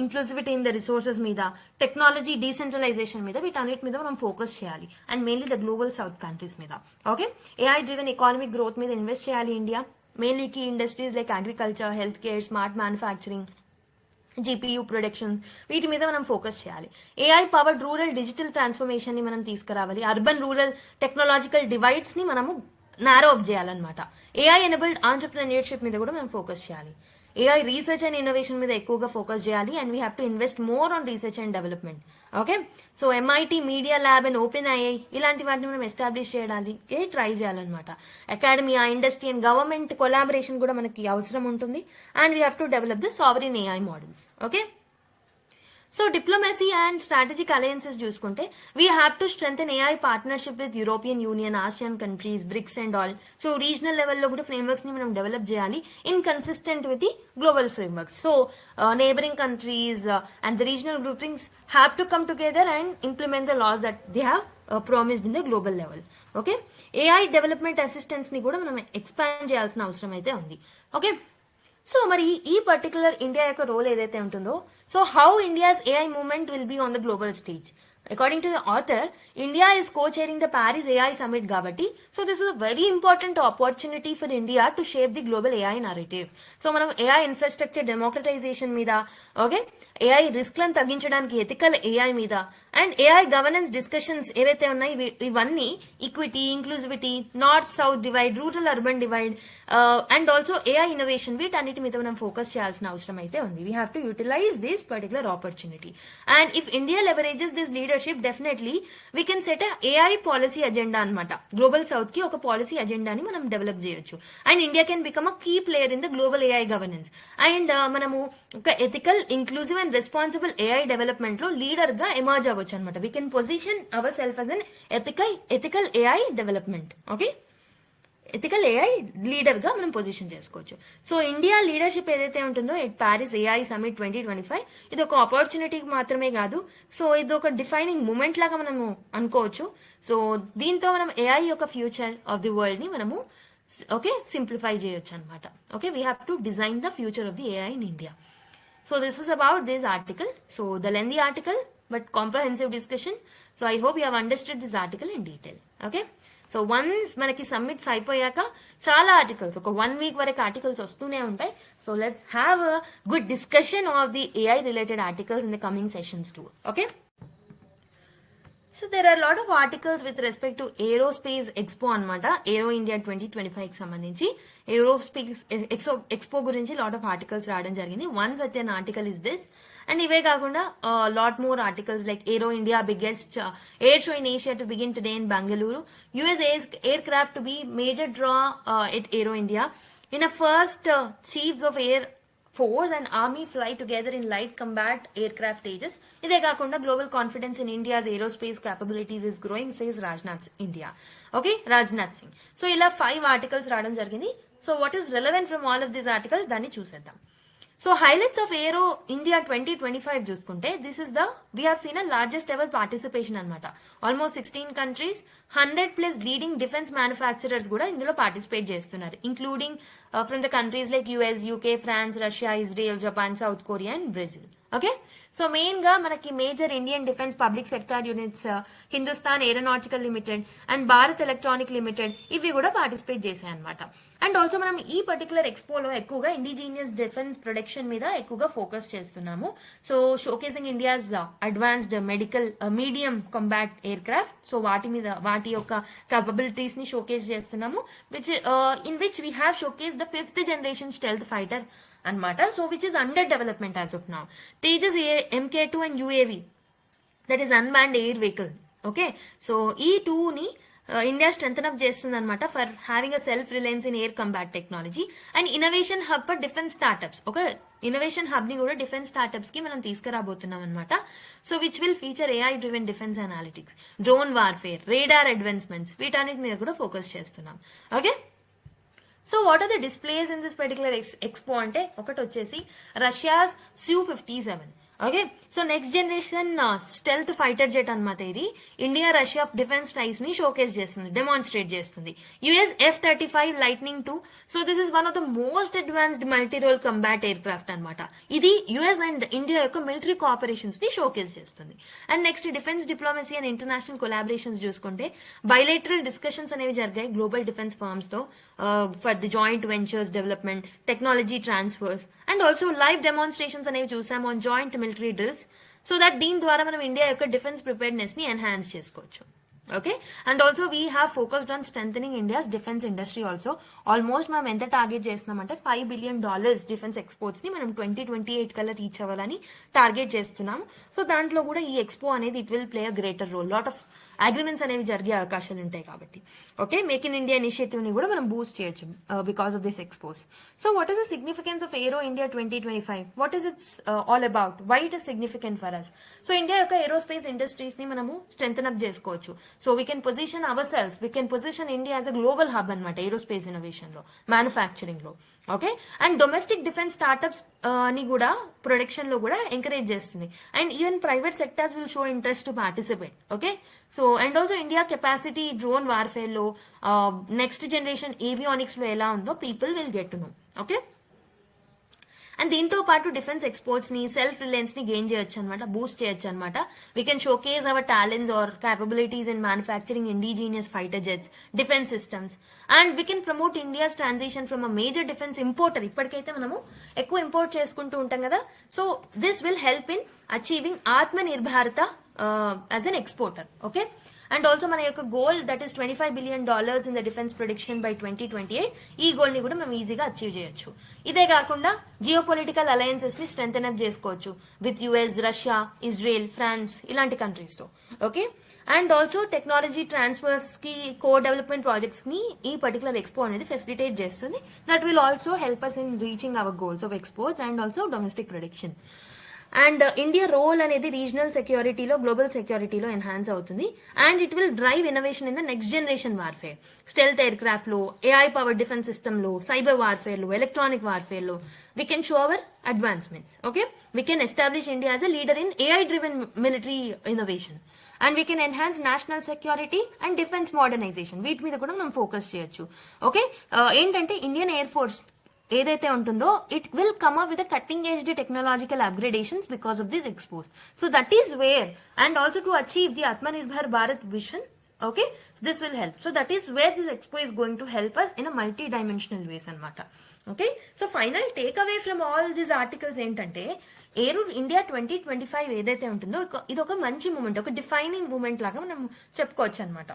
inclusivity in the resources మీద, టెక్నాలజీ డీసెంట్రలైజేషన్ మీద, వీటన్నిటి మీద మనం ఫోకస్ చేయాలి. And mainly the global south countries మీద. Okay, AI driven economic growth మీద ఇన్వెస్ట్ చేయాలి India. Mainly key industries like agriculture, health care, smart manufacturing, GPU production వీటి మీద మనం ఫోకస్ చేయాలి. AI powered rural digital transformation ని మనం తీసుకురావాలి. అర్బన్ రూరల్ టెక్నాలజికల్ డివైడ్స్ ని మనము నారో అప్ చేయాలన్నమాట. ఏఐ ఎనేబుల్డ్ ఆంటర్ప్రెన్యూర్షిప్ మీద కూడా మనం ఫోకస్ చేయాలి. ఏఐ రీసెర్చ్ అండ్ ఇన్నోవేషన్ మీద ఎక్కువగా ఫోకస్ చేయాలి and we have to invest more on research and development. Okay, so MIT, media lab and open AI ఇలాంటి వాటిని మనం ఎస్టాబ్లిష్ చేయడానికి ట్రై చేయాలన్నమాట. Academy, industry and government collaboration కూడా మనకి అవసరం ఉంటుంది and we have to develop the sovereign AI models. Okay, so diplomacy and strategic alliances చూసుకుంటే we have to strengthen AI partnership with European Union, Asian countries, BRICS and all. So regional లెవెల్లో కూడా frameworks ని మనం develop చేయాలి in consistent with the global frameworks. So neighboring countries and the regional groupings have to come together and implement the laws that they have promised in the global level. Okay, AI development assistance ని కూడా మనం expand చేయాల్సిన అవసరం అయితే ఉంది. Okay, so మరి ఈ particular India యొక్క రోల్ ఏదైతే ఉంటుందో, so how India's AI movement will be on the global stage. According to the author, India is co-chairing the Paris AI Summit Gabati. So this is a very important opportunity for India to shape the global AI narrative. So మనం AI infrastructure democratization మీద, okay, AI రిస్క్లను తగ్గించడానికి ethical AI మీద and AI governance discussions ఏవైతే ఉన్నాయి ఇవన్నీ equity, inclusivity, north south divide, rural urban divide and also AI innovation, వీటన్నిటి మీద మనం ఫోకస్ చేయాల్సిన అవసరం అయితే ఉంది. We have to utilise this particular opportunity and if India leverages this leadership definitely we can set AI policy agenda అనమాట. Global south కి ఒక పాలసీ అజెండాని మనం డెవలప్ చేయొచ్చు and India can become a key player in the global AI governance and మనము ఒక ethical, inclusive and responsible AI development లో leader గా ఎమర్జ్ అవ్వచ్చు అనమాట. We can position our self as an ethical AI development. Okay, ethical AI leader గా మనం position చేసుకోవచ్చు. So India leadership ఏదైతే ఉంటుందో ఎట్ ప్యారిస్ AI సమిట్ 2025 ఇది ఒక ఆపర్చునిటీకి మాత్రమే కాదు, సో ఇది ఒక డిఫైనింగ్ మూమెంట్ లాగా మనము అనుకోవచ్చు. సో దీంతో మనం AI యొక్క ఫ్యూచర్ ఆఫ్ ది వరల్డ్ ని మనము ఓకే సింప్లిఫై చేయొచ్చు అనమాట. Okay, we have to design the future of the AI in India. So this was about this article. So the lengthy article but comprehensive discussion. So I hope you have understood this article in detail. Okay. So once మనకి submits అయిపోయాక చాలా articles, ఒక 1 week వరకు articles వస్తూనే ఉంటాయి. So let's have a good discussion of the AI related articles in the coming sessions too. Okay, so there are lot of articles with respect to aerospace expo అనమాట. Aero India 2025 కి సంబంధించి aerospace expo గురించి lot of articles రావడం జరిగింది. One such an article is this and ఇవే కాకుండా lot more articles like Aero India biggest air show in Asia to begin today in Bengaluru, US aircraft to be major draw at Aero India, in a first chiefs of air force and army fly together in light combat aircraft Tejas. ఇదే కాకుండా global confidence in India's aerospace capabilities is growing says Rajnath Singh. So ఇలా 5 articles రావడం జరిగింది. So what is relevant from all of this article దాన్ని చూసేద్దాం. So highlights of Aero India 2025 చూసుకుంటే this is the we have seen a largest ever participation అనమాట. Almost 16 countries, 100+ leading defence manufacturers కూడా ఇందులో participate చేస్తున్నారు, including from the countries like US, UK, France, Russia, Israel, Japan, south Korea and Brazil. Okay, so main గా మనకి major Indian defence public sector units Hindustan aeronautical limited and Bharat electronic limited ఇవి కూడా participate చేశాయి అనమాట. And also మనం ఈ particular ఎక్స్పోలో ఎక్కువగా indigenous defence production మీద ఎక్కువగా ఫోకస్ చేస్తున్నాము. So showcasing India's advanced medical medium combat air craft, so వాటి యొక్క capabilities ని షోకేస్ చేస్తున్నాము, in which we have showcased the 5th generation stealth fighter అన్నమాట. So which is under development as of now. Tejas MK2 and UAV, that is unmanned air vehicle. Okay, so ఈ 2ని India strengthen up చేస్తుంది అనమాట for having a self Reliance in air combat technology and innovation hub for defence startups. ఒక innovation hub ని కూడా defence startups కి మనం తీసుకురాబోతున్నాం అనమాట. So which will feature AI driven defence analytics, drone warfare, radar advancements, వీటన్నిటి మీద కూడా focus చేస్తున్నాం. Okay, so what are the displays in this particular expo అంటే ఒకటి వచ్చేసి Russia's Su-57. Okay, so next generation stealth fighter jet అనమాట. ఇది India Russia defence టైస్ ని షోకేస్ చేస్తుంది, డెమాన్స్ట్రేట్ చేస్తుంది. US F-35 lightning 2. So this is one of the most advanced multi role combat aircraft అనమాట. ఇది US అండ్ ఇండియా యొక్క military cooperations ని showcase చేస్తుంది. And next defence diplomacy and international collaborations చూసుకుంటే bilateral discussions అనేవి జరిగాయి global defence firms తో for the joint ventures development, technology transfers and also live demonstrations అనేవి చూసాము on joint military drills. So that దీని ద్వారా మనం ఇండియా యొక్క డిఫెన్స్ ప్రిపేర్నెస్ ని ఎన్హాన్స్ చేసుకోవచ్చు. Okay and also we have focused on strengthening India's defence industry also almost మనం ఎంత టార్గెట్ చేస్తున్నామంటే $5 billion డిఫెన్స్ ఎక్స్పోర్ట్స్ ని మనం 2028 కల్లా రీచ్ అవ్వాలని టార్గెట్ చేస్తున్నాం. సో దాంట్లో కూడా ఈ ఎక్స్పో అనేది it will play a greater role. Lot of agreements అనేవి జరిగే అవకాశాలు ఉంటాయి కాబట్టి okay make in India initiative ని కూడా మనం బూస్ట్ చేయొచ్చు because of this expos. So what is the significance of Aero India 2025? What is its all about? Why it is significant for us? So India యొక్క aerospace industries ని మనము strengthen up చేసుకోవచ్చు. So we can position our self, we can position India as a global hub అనమాట aerospace innovation లో, manufacturing లో. Okay and domestic defence startups ని కూడా production లో కూడా ఎంకరేజ్ చేస్తుంది. And even private sectors will show interest to participate. Okay so and also India capacity drone warfare లో, next generation avionics లో ఎలా ఉందో people will get to know. Okay and దీంతో పాటు డిఫెన్స్ ఎక్స్పోర్ట్స్ ని, సెల్ఫ్ రిలయన్స్ ని gain చేయొచ్చు అనమాట, బూస్ట్ చేయొచ్చు అనమాట. We can showcase our talents or capabilities in manufacturing indigenous fighter jets, defence systems. And we can promote India's transition from a major defence importer. ఇప్పటికైతే మనము ఎక్కువ import చేసుకుంటూ ఉంటాం కదా. So this will help in achieving atma nirbharta as an exporter. Okay and also మన యొక్క goal that is $25 billion in the defence production by 2028. ఈ goal ని కూడా మనం ఈజీగా అచీవ్ చేయొచ్చు. ఇదే కాకుండా జియో పొలిటికల్ అలయన్సెస్ ని స్ట్రెంథన్ అప్ చేసుకోవచ్చు with US, Russia, Israel, France ఇలాంటి కంట్రీస్ తో. Okay and also technology transfers కి, కో డెవలప్మెంట్ ప్రాజెక్ట్స్ ని ఈ పర్టికులర్ ఎక్స్పో అనేది ఫెసిలిటేట్ చేస్తుంది. That will also help us in reaching our goals of exports and also domestic production. And India role అనేది regional సెక్యూరిటీలో, గ్లోబల్ సెక్యూరిటీలో ఎన్హాన్స్ అవుతుంది. And it will drive innovation in the next generation warfare, stealth air craft లో, AI power defence system లో, cyber warfare లో, electronic warfare లో we can show our advancements. Okay we can establish India as a leader in AI driven military innovation and we can enhance national security and defense modernization. వీటి మీద కూడా మనం focus చేయొచ్చు. Okay ఏంటంటే Indian air force ఏదైతే ఉంటుందో it will come up with cutting age technological upgradations because of this expose. So that is where and also to achieve the Atmanirbhar Bharat vision. Okay this will help. So that is where this expo is going to help us in a multi-dimensional ways anamata. Okay so final takeaway from all these articles ఏంటంటే ఏరో India 2025 ఏదైతే ఉంటుందో ఇది ఒక మంచి moment, ఒక defining moment లాగా మనం చెప్పుకోవచ్చు అనమాట.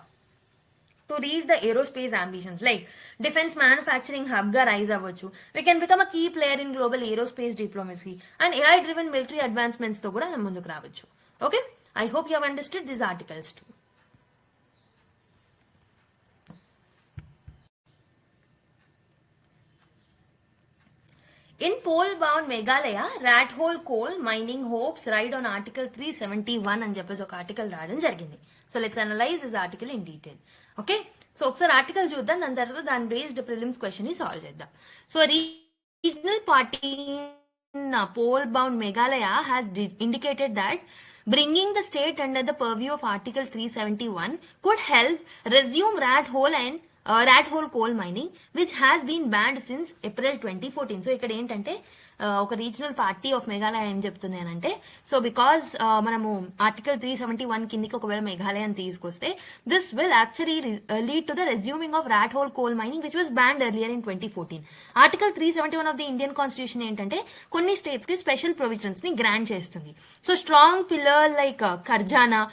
To reach the aerospace ambitions like defence manufacturing hub గా రైజ్ అవ్వచ్చు. We can become a key player in global aerospace diplomacy and AI driven military advancements తో కూడా మనం ముందుకు రావచ్చు. Okay I hope you have understood these articles too. In pole-bound Meghalaya, rat hole coal mining hopes ride on Article 371 అని చెప్పేసి ఒక article రాయడం జరిగింది. So let's analyse this article in detail. Okay so ఒకసారి ఆర్టికల్ చూద్దాం, దాని తర్వాత దాని బేస్డ్ ప్రిలిమ్స్ క్వశ్చన్ ని సాల్వ్ చేద్దాం. So regional party in pole-bound Meghalaya has indicated that bringing the state under the purview of Article 371 could help resume rat hole coal mining which has been banned since April 2014. So ఇక్కడ ఏంటంటే ఒక regional party of Meghalaya ఏం చెప్తుంది అని అంటే, so because మనము article 371 కిందికి ఒకవేళ మేఘాలయాన్ని తీసుకొస్తే this will actually lead to the resuming of rat hole coal mining which was banned earlier in 2014. Article 371 of the Indian constitution ఏంటంటే కొన్ని స్టేట్స్ కి స్పెషల్ ప్రొవిజన్స్ ని గ్రాంట్ చేస్తుంది. సో స్ట్రాంగ్ పిల్లర్ లైక్ కర్జానా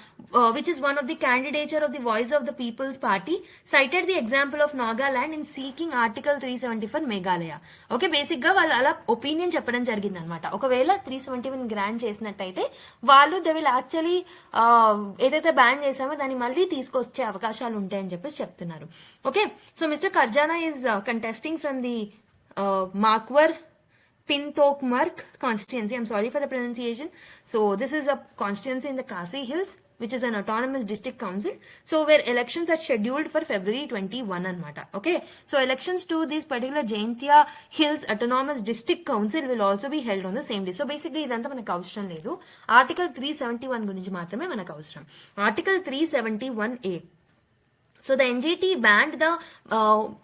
which is one of the candidature of the Voice of the People's Party cited the example of Nagaland in seeking Article 370 for Meghalaya. Okay basic గా వాళ్ళు అలా opinion చెప్పడం జరిగింది అనమాట. ఒకవేళ 371 grant చేసినట్టయితే వాళ్ళు దే విల్ యాక్చువల్లీ ఏదైతే బ్యాన్ చేసామో దాన్ని మళ్ళీ తీసుకొచ్చే అవకాశాలు ఉంటాయని చెప్పేసి చెప్తున్నారు. ఓకే సో మిస్టర్ కర్జానా ఈజ్ కంటెస్టింగ్ ఫ్రమ్ ది మార్క్వర్ Pintokmark constituency. I'm sorry for the pronunciation. So this is a constituency in the Khasi Hills, which is an autonomous district council. So where elections are scheduled for February 21 anamata. Okay. So elections to this particular Jaintia Hills Autonomous District Council will also be held on the same day. So basically idantha manaku avasram ledu. Article 371 gurinchi maatrame manaku avasram. Article 371A. So the NGT banned the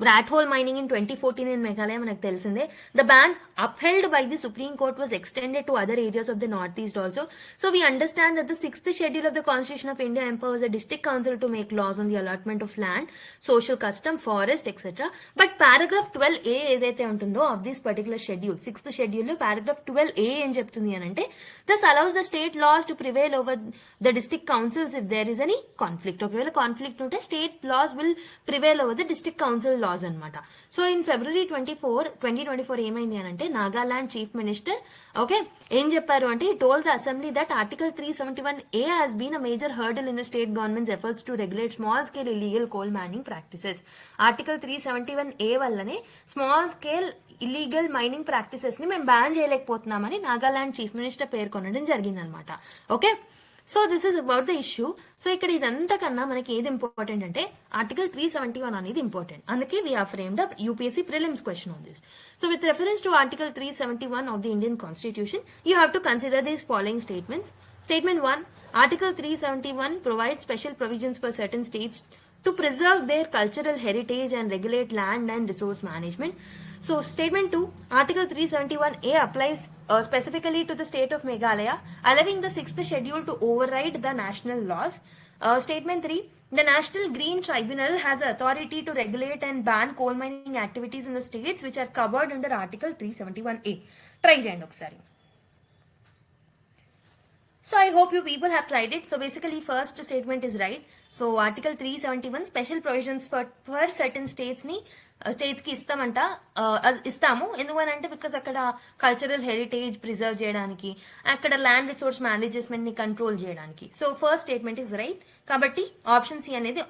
rat hole mining in 2014 in Meghalaya, మనకు తెలిసిందే. The ban upheld by the Supreme Court was extended to other areas of the Northeast also. So we understand that the 6th schedule of the Constitution of India empowers the district council to make laws on the allotment of land, social custom, forest, etc. But paragraph 12A ఏదైతే ఉంటుందో of this particular schedule, 6th schedule లో paragraph 12A ఏం చెప్తుంది అని అంటే, this allows the state laws to prevail over the district councils if there is any conflict. ఒకవేళ conflict ఉంటే state laws will prevail over the district council laws అనమాట. So in February 2024 ఏమైంది అని అంటే, నాగాలాండ్ చీఫ్ మినిస్టర్ ఏం చెప్పారు అంటే, he told the assembly that article 371A has been a major hurdle in the state government's efforts to regulate small scale illegal coal mining practices. Article 371A వల్లనే small scale illegal mining practices ని మేము ban చేయలేకపోతున్నామని Nagaland chief minister పేర్కొనడం జరిగిందనమాట. Okay, so this is about the issue. So ఇక్కడ ఇదంతా కన్నా మనకి ఏది ఇంపార్టెంట్ అంటే ఆర్టికల్ 371 అనేది ఇంపార్టెంట్. అందుకే we have framed up UPSC prelims question on this. So with reference to article 371 of the Indian constitution, you have to consider these following statements. Statement 1. Article 371 provides special provisions for certain states to preserve their cultural heritage and regulate land and resource management. So, Statement 2. Article 371A applies specifically to the state of Meghalaya, allowing the 6th schedule to override the national laws. Statement 3. The National Green Tribunal has authority to regulate and ban coal mining activities in the states which are covered under Article 371A. Try cheyandi okasari. So I hope you people have tried it. So basically first statement is right. So article 371 special provisions for certain states ni states ki istamanta istamu endukanante because akkada cultural heritage preserve cheyadaniki akkada land resource management ni control cheyadaniki. So first statement is right kabatti option C anedi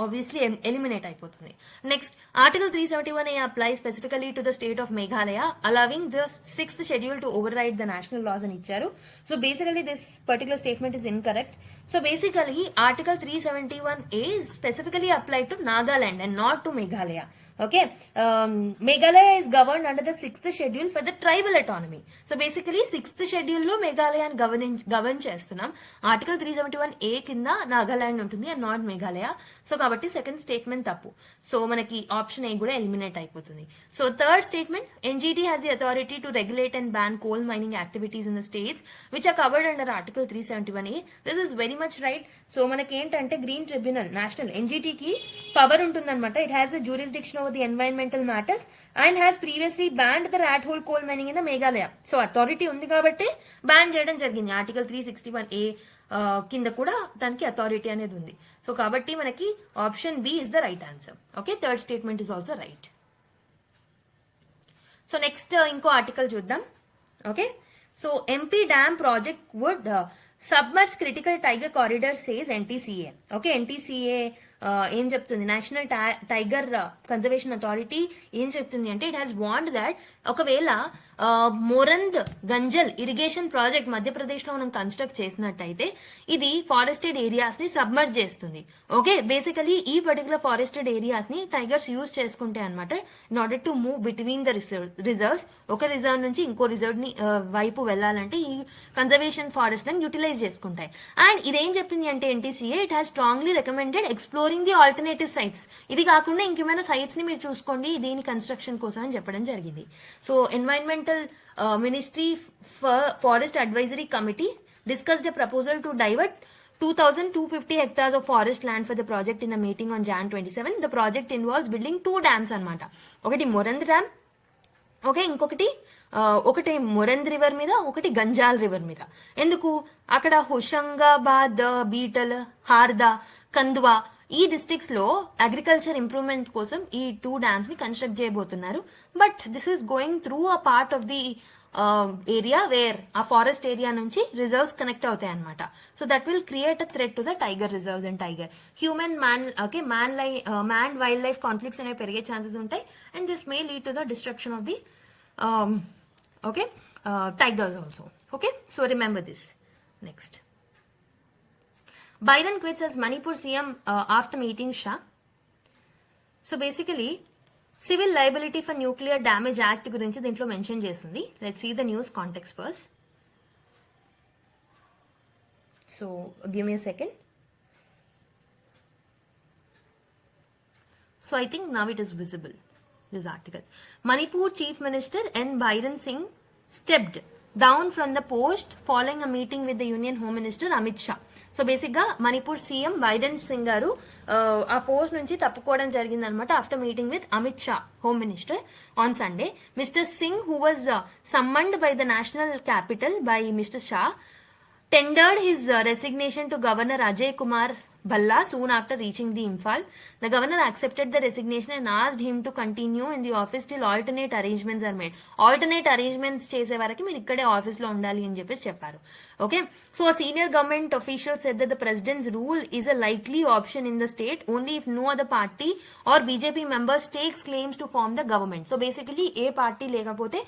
obviously eliminate అయిపోతుంది. Next, article 371A applies specifically to the state of Meghalaya, allowing the 6th schedule to override the national laws అని ఇచ్చారు. So basically this particular statement is incorrect. So basically article 371A is specifically applied to Nagaland and not to Meghalaya. Okay, Meghalaya is governed under the 6th schedule for the tribal autonomy. So basically 6th schedule లో Meghalaya govern చేస్తున్నాం. Article 371A కింద నాగాలాండ్ ఉంటుంది and not Meghalaya. So కాబట్టి second statement తప్పు. So మనకి option A కూడా eliminate అయిపోతుంది. So third statement, NGT has the authority to regulate and ban coal mining activities in the states which are covered under article 371A. This is very much right. So మనకి ఏంటంటే green tribunal national ఎన్జిటికి power ఉంటుందన్నమాట. It has the jurisdiction over the environmental matters and has previously banned the rat hole coal mining in the Meghalaya. So authority ఉంది కాబట్టి ban చేయడం జరిగింది. Article 361A కింద కూడా దానికి అథారిటీ అనేది ఉంది. సో కాబట్టి మనకి option B is the right answer. Okay, third statement is also right. So next ఇంకో ఆర్టికల్ చూద్దాం. Okay, so MP dam project would submerge critical tiger corridor says NTCA. Okay, NTCA ఏం చెప్తుంది, national tiger conservation authority ఏం చెప్తుంది అంటే, it has warned that ఒకవేళ మోరంద్ గంజల్ irrigation project మధ్యప్రదేశ్లో మనం కన్స్ట్రక్ట్ చేసినట్టయితే ఇది ఫారెస్టెడ్ ఏరియాస్ ని సబ్మర్జ్ చేస్తుంది. ఓకే, బేసికలీ ఈ పర్టికులర్ ఫారెస్టెడ్ ఏరియాస్ ని టైగర్స్ యూజ్ చేసుకుంటే అనమాట in order to move between the reserves. ఒక రిజర్వ్ నుంచి ఇంకో రిజర్వ్ ని వైపు వెళ్ళాలంటే ఈ కన్జర్వేషన్ ఫారెస్ట్ ని యూటిలైజ్ చేసుకుంటాయి. అండ్ ఇదేం చెప్పింది అంటే NTCA, it has strongly recommended exploring the alternative sites. ఇది కాకుండా ఇంకేమైనా సైట్స్ ని మీరు చూసుకోండి దీని కన్స్ట్రక్షన్ కోసం అని చెప్పడం జరిగింది. So environmental Ministry Forest Advisory Committee discussed a proposal to divert 2,250 hectares of forest land for the project in a meeting on Jan 27. The project involves building 2 dams అన్నమాట. ఒకటి మొరంద్ డ్యామ్, ఓకే, ఇంకొకటి మొరంద్ river మీద, ఒకటి గంజాల్ river మీద. ఎందుకు అక్కడ హుషంగాబాద్, beetle, హార్దా, కందువా ఈ districts లో అగ్రికల్చర్ ఇంప్రూవ్మెంట్ కోసం ఈ 2 డ్యామ్స్ ని కన్స్ట్రక్ట్ చేయబోతున్నారు. But this is going through a part of the area where ఆ ఫారెస్ట్ ఏరియా నుంచి రిజర్వ్స్ కనెక్ట్ అవుతాయి అనమాట. So that will create a threat to the tiger reserves and tiger man wild life conflicts అనేవి పెరిగే chances ఉంటాయి. And this may lead to the destruction of the tigers also. Okay, so remember this. Next, Byron quits as Manipur CM after meeting Shah. So basically civil liability for nuclear damage act గురించి దీంట్లో mention చేస్తుంది. Let's see the news context first. So give me a second. So I think now it is visible, this article. Manipur Chief Minister N. Biren Singh stepped down from the post following a meeting with the Union Home Minister Amit Shah. So బేసిక్గా Manipur CM Bayern Singh గారు ఆ post నుంచి తప్పుకోవడం జరిగిందనమాట after meeting with Amit Shah home minister on Sunday. Mister Singh who was summoned by the national capital by mister Shah tendered his resignation to Governor Ajay Kumar Bhalla soon after reaching the Imphal. The governor accepted the resignation and asked him to continue in the office till alternate arrangements are made. Alternate arrangements చేసే వరకు మీరు ఇక్కడే office లో ఉండాలి అని చెప్పేసి చెప్పారు. Okay, so a senior government official said that the president's rule is a likely option in the state only if no other party or BJP members takes claims to form the government. So basically ఏ party లేకపోతే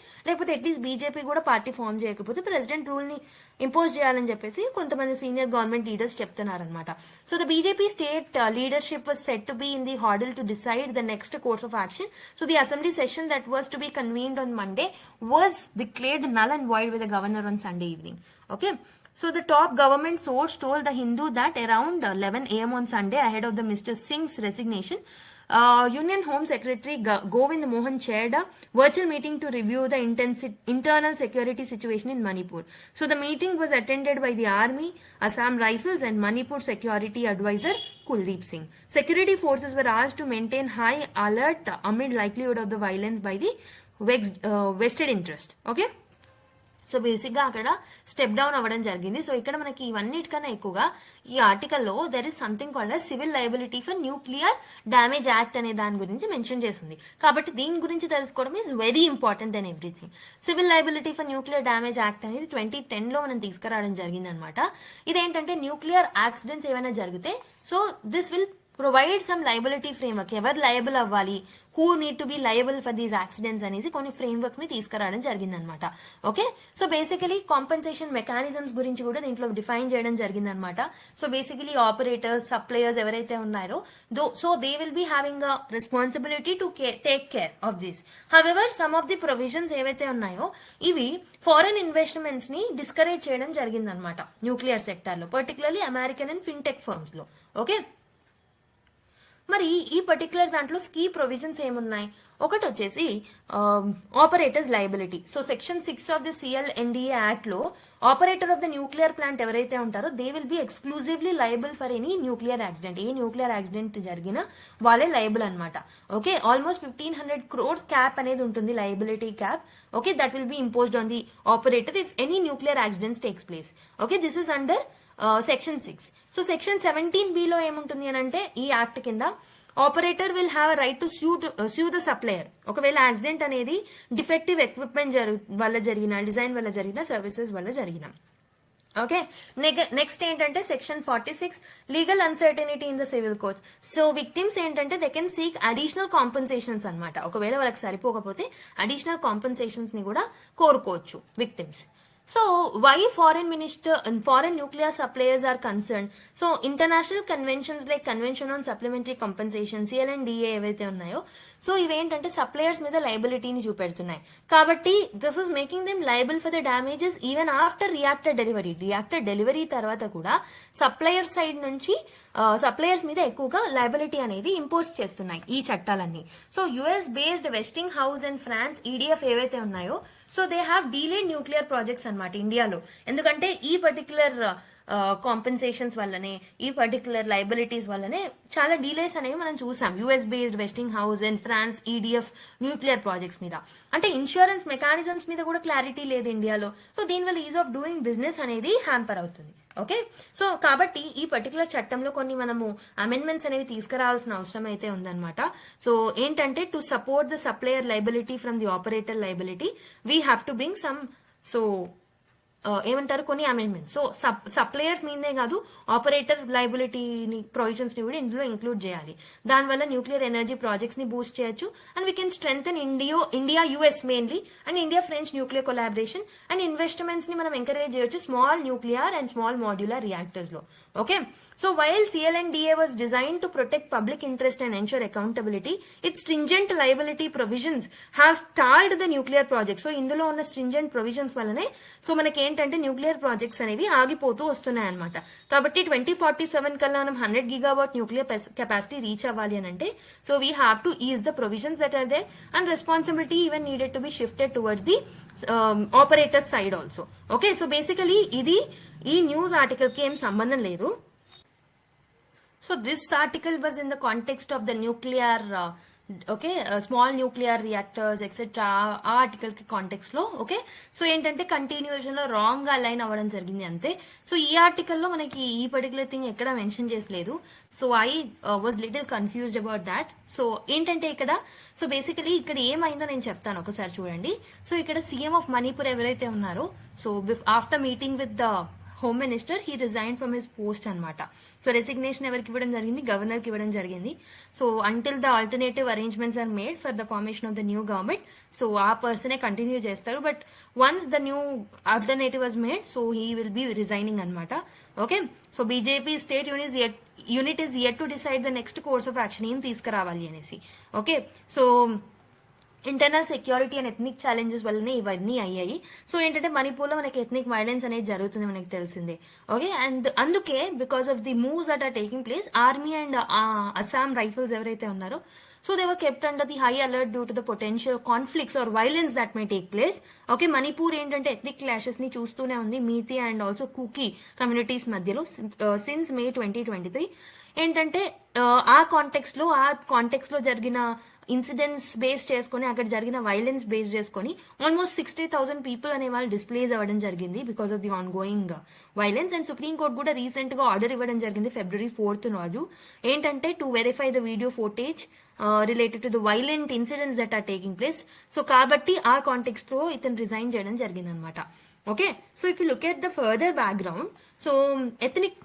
at least BJP కూడా party form చేయకపోతే president rule ని impose చేయాలని చెప్పేసి కొంతమంది senior government leaders చెప్తున్నారనమాట. So the BJP state leadership was set to be in the hurdle to decide the next course of action. So the assembly session that was to be convened on Monday was declared null and void with the governor on Sunday evening. Okay, so the top government source told the Hindu that around 11 a.m. on Sunday, ahead of the Mr. Singh's resignation, Union Home Secretary Govind Mohan chaired a virtual meeting to review the internal security situation in Manipur. So the meeting was attended by the Army, Assam Rifles and Manipur Security Advisor Kuldeep Singh. Security forces were asked to maintain high alert amid likelihood of the violence by the vested interest. Okay, so బేసిక్గా అక్కడ step down అవ్వడం జరిగింది. So ఇక్కడ మనకి ఇవన్నిటికన్నా ఎక్కువగా ఈ ఆర్టికల్లో there is something called civil liability for nuclear damage act అనే దాని గురించి మెన్షన్ చేస్తుంది. కాబట్టి దీని గురించి తెలుసుకోవడం is very important then everything. Civil liability for nuclear damage act అనేది 2010లో మనం తీసుకురావడం జరిగింది అనమాట. ఇదేంటంటే న్యూక్లియర్ యాక్సిడెంట్స్ ఏమైనా జరిగితే so this will provide some liability framework, ఎవరు లయబుల్ అవ్వాలి, who need to be liable for these accidents అనేసి కొన్ని ఫ్రేమ్వర్క్ ని తీసుకురావడం జరిగిందనమాట. Okay, so basically compensation mechanisms గురించి కూడా దీంట్లో డిఫైన్ చేయడం జరిగిందనమాట. సో బేసికలీ ఆపరేటర్స్, సప్లయర్స్ ఎవరైతే ఉన్నారో so they will be having a responsibility to take care of this. However some of the provisions ఏవైతే ఉన్నాయో ఇవి ఫారెన్ ఇన్వెస్ట్మెంట్స్ ని డిస్కరేజ్ చేయడం జరిగిందనమాట న్యూక్లియర్ సెక్టార్ లో, particularly American and fintech firms లో. ఓకే, మరి ఈ పర్టికులర్ దాంట్లో కీ ప్రొవిజన్స్ ఏమున్నాయి? ఒకటి వచ్చేసి operators liability. So section 6 of the CLNDA act లో operator of the nuclear plant ఎవరైతే ఉంటారో they will be exclusively liable for any nuclear accident. A nuclear accident జరిగినా వాళ్ళే లయబుల్ అనమాట. ఓకే, ఆల్మోస్ట్ 1500 crores క్యాప్ అనేది ఉంటుంది, liability cap. Okay, that will B imposed on the operator if any nuclear accidents takes place. Okay, this is under section 6. So section 17B లో ఏముంటుంది అని అంటే ఈ యాక్ట్ కింద operator will have right to sue the supplier ఒకవేళ accident అనేది defective equipment వల్ల జరిగిన, డిజైన్ వల్ల జరిగిన, సర్వీసెస్ వల్ల జరిగిన. ఓకే, నెక్స్ట్ ఏంటంటే section 46 legal uncertainty in the civil courts. So victims ఏంటంటే they can seek additional compensations అనమాట. ఒకవేళ వాళ్ళకి సరిపోకపోతే అడిషనల్ కాంపెన్సేషన్స్ ని కూడా కోరుకోవచ్చు victims. So why foreign nuclear suppliers are concerned? So international conventions like Convention on Supplementary Compensation, CLNDA ఏవైతే ఉన్నాయో so ఇవేంటంటే సప్లయర్స్ మీద లయబిలిటీని చూపెడుతున్నాయి. కాబట్టి this is making them liable for the damages even after reactor delivery. Reactor delivery తర్వాత కూడా supplier side నుంచి suppliers మీద ఎక్కువగా లయబిలిటీ అనేది ఇంపోజ్ చేస్తున్నాయి ఈ చట్టాలన్నీ. So US based Westinghouse and France EDF ఏవైతే ఉన్నాయో so they have delayed nuclear projects అనమాట ఇండియాలో. ఎందుకంటే ఈ పర్టికులర్ కాంపెన్సేషన్స్ వల్లనే, ఈ పర్టికులర్ లయబిలిటీస్ వల్లనే చాలా డీలేస్ అనేవి మనం చూసాం US based Westinghouse and France EDF nuclear projects మీద. అంటే ఇన్సూరెన్స్ మెకానిజమ్స్ మీద కూడా క్లారిటీ లేదు ఇండియాలో. సో దీనివల్ల ఈజ్ ఆఫ్ డూయింగ్ బిజినెస్ అనేది హ్యాంపర్ అవుతుంది. ఓకే, సో కాబట్టి ఈ పర్టికులర్ చట్టంలో కొన్ని మనము అమెండ్మెంట్స్ అనేవి తీసుకురావాల్సిన అవసరం అయితే ఉందన్నమాట. సో ఏంటంటే to support the supplier liability from the operator liability we have to bring some so ఏమంటారు కొన్ని అమెండ్మెంట్స్. సో సప్లయర్స్ మీదే కాదు ఆపరేటర్ లయబిలిటీని ప్రొవిజన్స్ ని కూడా ఇందులో ఇంక్లూడ్ చేయాలి. దానివల్ల న్యూక్లియర్ ఎనర్జీ ప్రాజెక్ట్స్ ని బూస్ట్ చేయొచ్చు and we can strengthen India US mainly and India French nuclear collaboration and investments ని మనం ఎంకరేజ్ చేయొచ్చు small nuclear and small modular reactors లో. Okay, so while CLNDA was designed to protect public interest and ensure accountability, its stringent liability provisions have stalled the nuclear projects. So ఇందులో ఉన్న stringent provisions వల్లనే so మనకి ఏంటంటే nuclear projects అనేవి ఆగిపోతూ వస్తున్నాయి అనమాట. కాబట్టి 2047 కల్లా మనం 100 GW న్యూక్లియర్ కెపాసిటీ రీచ్ అవ్వాలి అని అంటే so we have to is the provisions that are they and responsibility even needed to be shifted towards the operators side also. Okay, so basically ఇది ఈ న్యూస్ ఆర్టికల్కి ఏం సంబంధం లేదు. So this article was in the context of the nuclear small nuclear reactors etcetera ఆ article కి context లో. Okay, so ఏంటంటే కంటిన్యూషన్ లో రాంగ్ గా అలైన్ అవ్వడం జరిగింది అంతే. సో ఈ ఆర్టికల్లో మనకి ఈ పర్టికులర్ థింగ్ ఎక్కడ మెన్షన్ చేసలేదు. So I was little confused about that. So ఏంటంటే ఇక్కడ సో బేసికలీ ఇక్కడ ఏమైందో నేను చెప్తాను, ఒకసారి చూడండి. సో ఇక్కడ సీఎం ఆఫ్ మణిపూర్ ఎవరైతే ఉన్నారో so after meeting with the home minister he resign from his post అనమాట. సో రెసిగ్నేషన్ ఎవరికి ఇవ్వడం జరిగింది? గవర్నర్కి ఇవ్వడం జరిగింది. So until the alternative arrangements are made for the formation of the new government so ఆ పర్సనే కంటిన్యూ చేస్తారు. But once the new alternative was made so he will be resigning అనమాట. Okay, so BJP state unit is yet to decide the next course of action ఏం తీసుకురావాలి అనేసి. Okay, so internal security and ethnic challenges వల్లనే ఇవన్నీ అయ్యాయి. So ఏంటంటే మణిపూర్లో మనకి ఎథ్నిక్ వైలెన్స్ అనేది జరుగుతుంది మనకి తెలిసిందే. ఓకే, అండ్ అందుకే because of the moves that are taking place army and Assam rifles ఎవరైతే ఉన్నారో so they were kept under the high alert due to the potential conflicts or violence that may take place. Okay, Manipur ఏంటంటే ethnic clashes ని చూస్తూనే ఉంది Meitei and also Kuki communities మధ్యలో since May 2023. ఏంటంటే ఆ context లో జరిగిన ఇన్సిడెంట్స్ బేస్ చేసుకొని అక్కడ జరిగిన వైలెన్స్ బేస్ చేసుకొని ఆల్మోస్ట్ 60,000 పీపుల్ అనే వాళ్ళు డిస్ప్లేస్ అవ్వడం జరిగింది because of the ongoing violence. And supreme court కూడా రీసెంట్ గా ఆర్డర్ ఇవ్వడం జరిగింది February 4th రోజు ఏంటంటే to verify the video footage related to the violent incidents that are taking place. So కాబట్టి ఆ కాంటెక్స్ట్ లో ఇతను రిజైన్ చేయడం జరిగింది అనమాట. Okay, so if you look at the further background so ethnic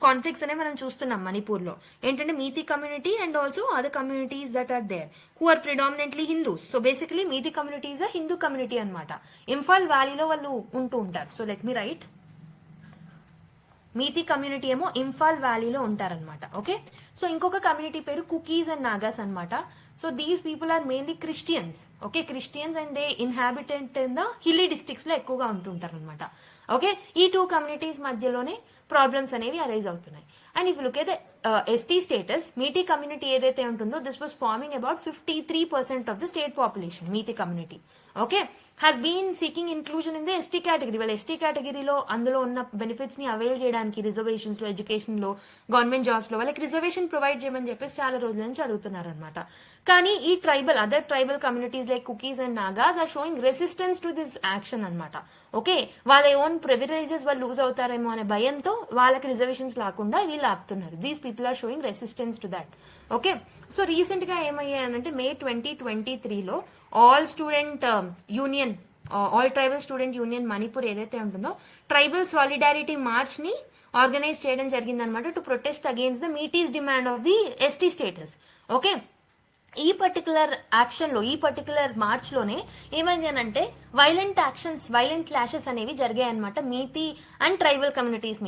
conflicts అనేవి మనం చూస్తున్నాం మణిపూర్లో. ఏంటంటే Meitei community and also other communities that are there who are predominantly Hindus. So basically Meitei communities Hindu community అనమాట. ఇంఫాల్ వ్యాలీలో వాళ్ళు ఉంటూ ఉంటారు. So let me write, Meitei community ఏమో ఇంఫాల్ వ్యాలీలో ఉంటారనమాట. ఓకే, సో ఇంకొక కమ్యూనిటీ పేరు కుకీస్ అండ్ నాగాస్ అనమాట. So these people are mainly Christians. Okay, Christians and they inhabitant in the hilly districts లో ఎక్కువగా ఉంటుంటారు అనమాట. ఓకే, ఈ టూ కమ్యూనిటీస్ మధ్యలోనే ప్రాబ్లమ్స్ అనేవి అరైజ్ అవుతున్నాయి. And if look at ST status Meitei community ఏదైతే ఉంటుందో this was forming about 53% of the state population. Meitei community okay has been seeking inclusion in the ST category. వాళ్ళ ఎస్టీ కేటగిరీలో అందులో ఉన్న బెనిఫిట్స్ ని అవైల్ చేయడానికి రిజర్వేషన్స్ లో ఎడ్యుకేషన్ లో గవర్నమెంట్ జాబ్స్ లో వాళ్ళకి రిజర్వేషన్ ప్రొవైడ్ చేయమని చెప్పేసి చాలా రోజుల నుంచి అడుగుతున్నారు అనమాట. కానీ ఈ other tribal communities like Kukis and Nagas are showing resistance to this action అనమాట. ఓకే, వాళ్ళ ఓన్ ప్రివిలేజెస్ వాళ్ళు లూజ్ అవుతారేమో అనే భయంతో వాళ్ళకి రిజర్వేషన్స్ లేకుండా వీళ్ళు ఆపుతున్నారు. These people are showing resistance to that. Okay, so recent గా ఏమయ్యాయనంటే May 2023లో all tribal student union Manipur ఏదైతే ఉంటుందో ట్రైబల్ సాలిడారిటీ మార్చ్ ని ఆర్గనైజ్ చేయడం జరిగింది అనమాట to protest against the Meiteis demand of the ST status. Okay, ఈ పర్టికులర్ మార్చ్ లోనే ఏమైంది అనంటే వైలెంట్ క్లాషెస్ అనేవి జరిగాయి అనమాట మీతి అండ్ ట్రైబల్ కమ్యూనిటీస్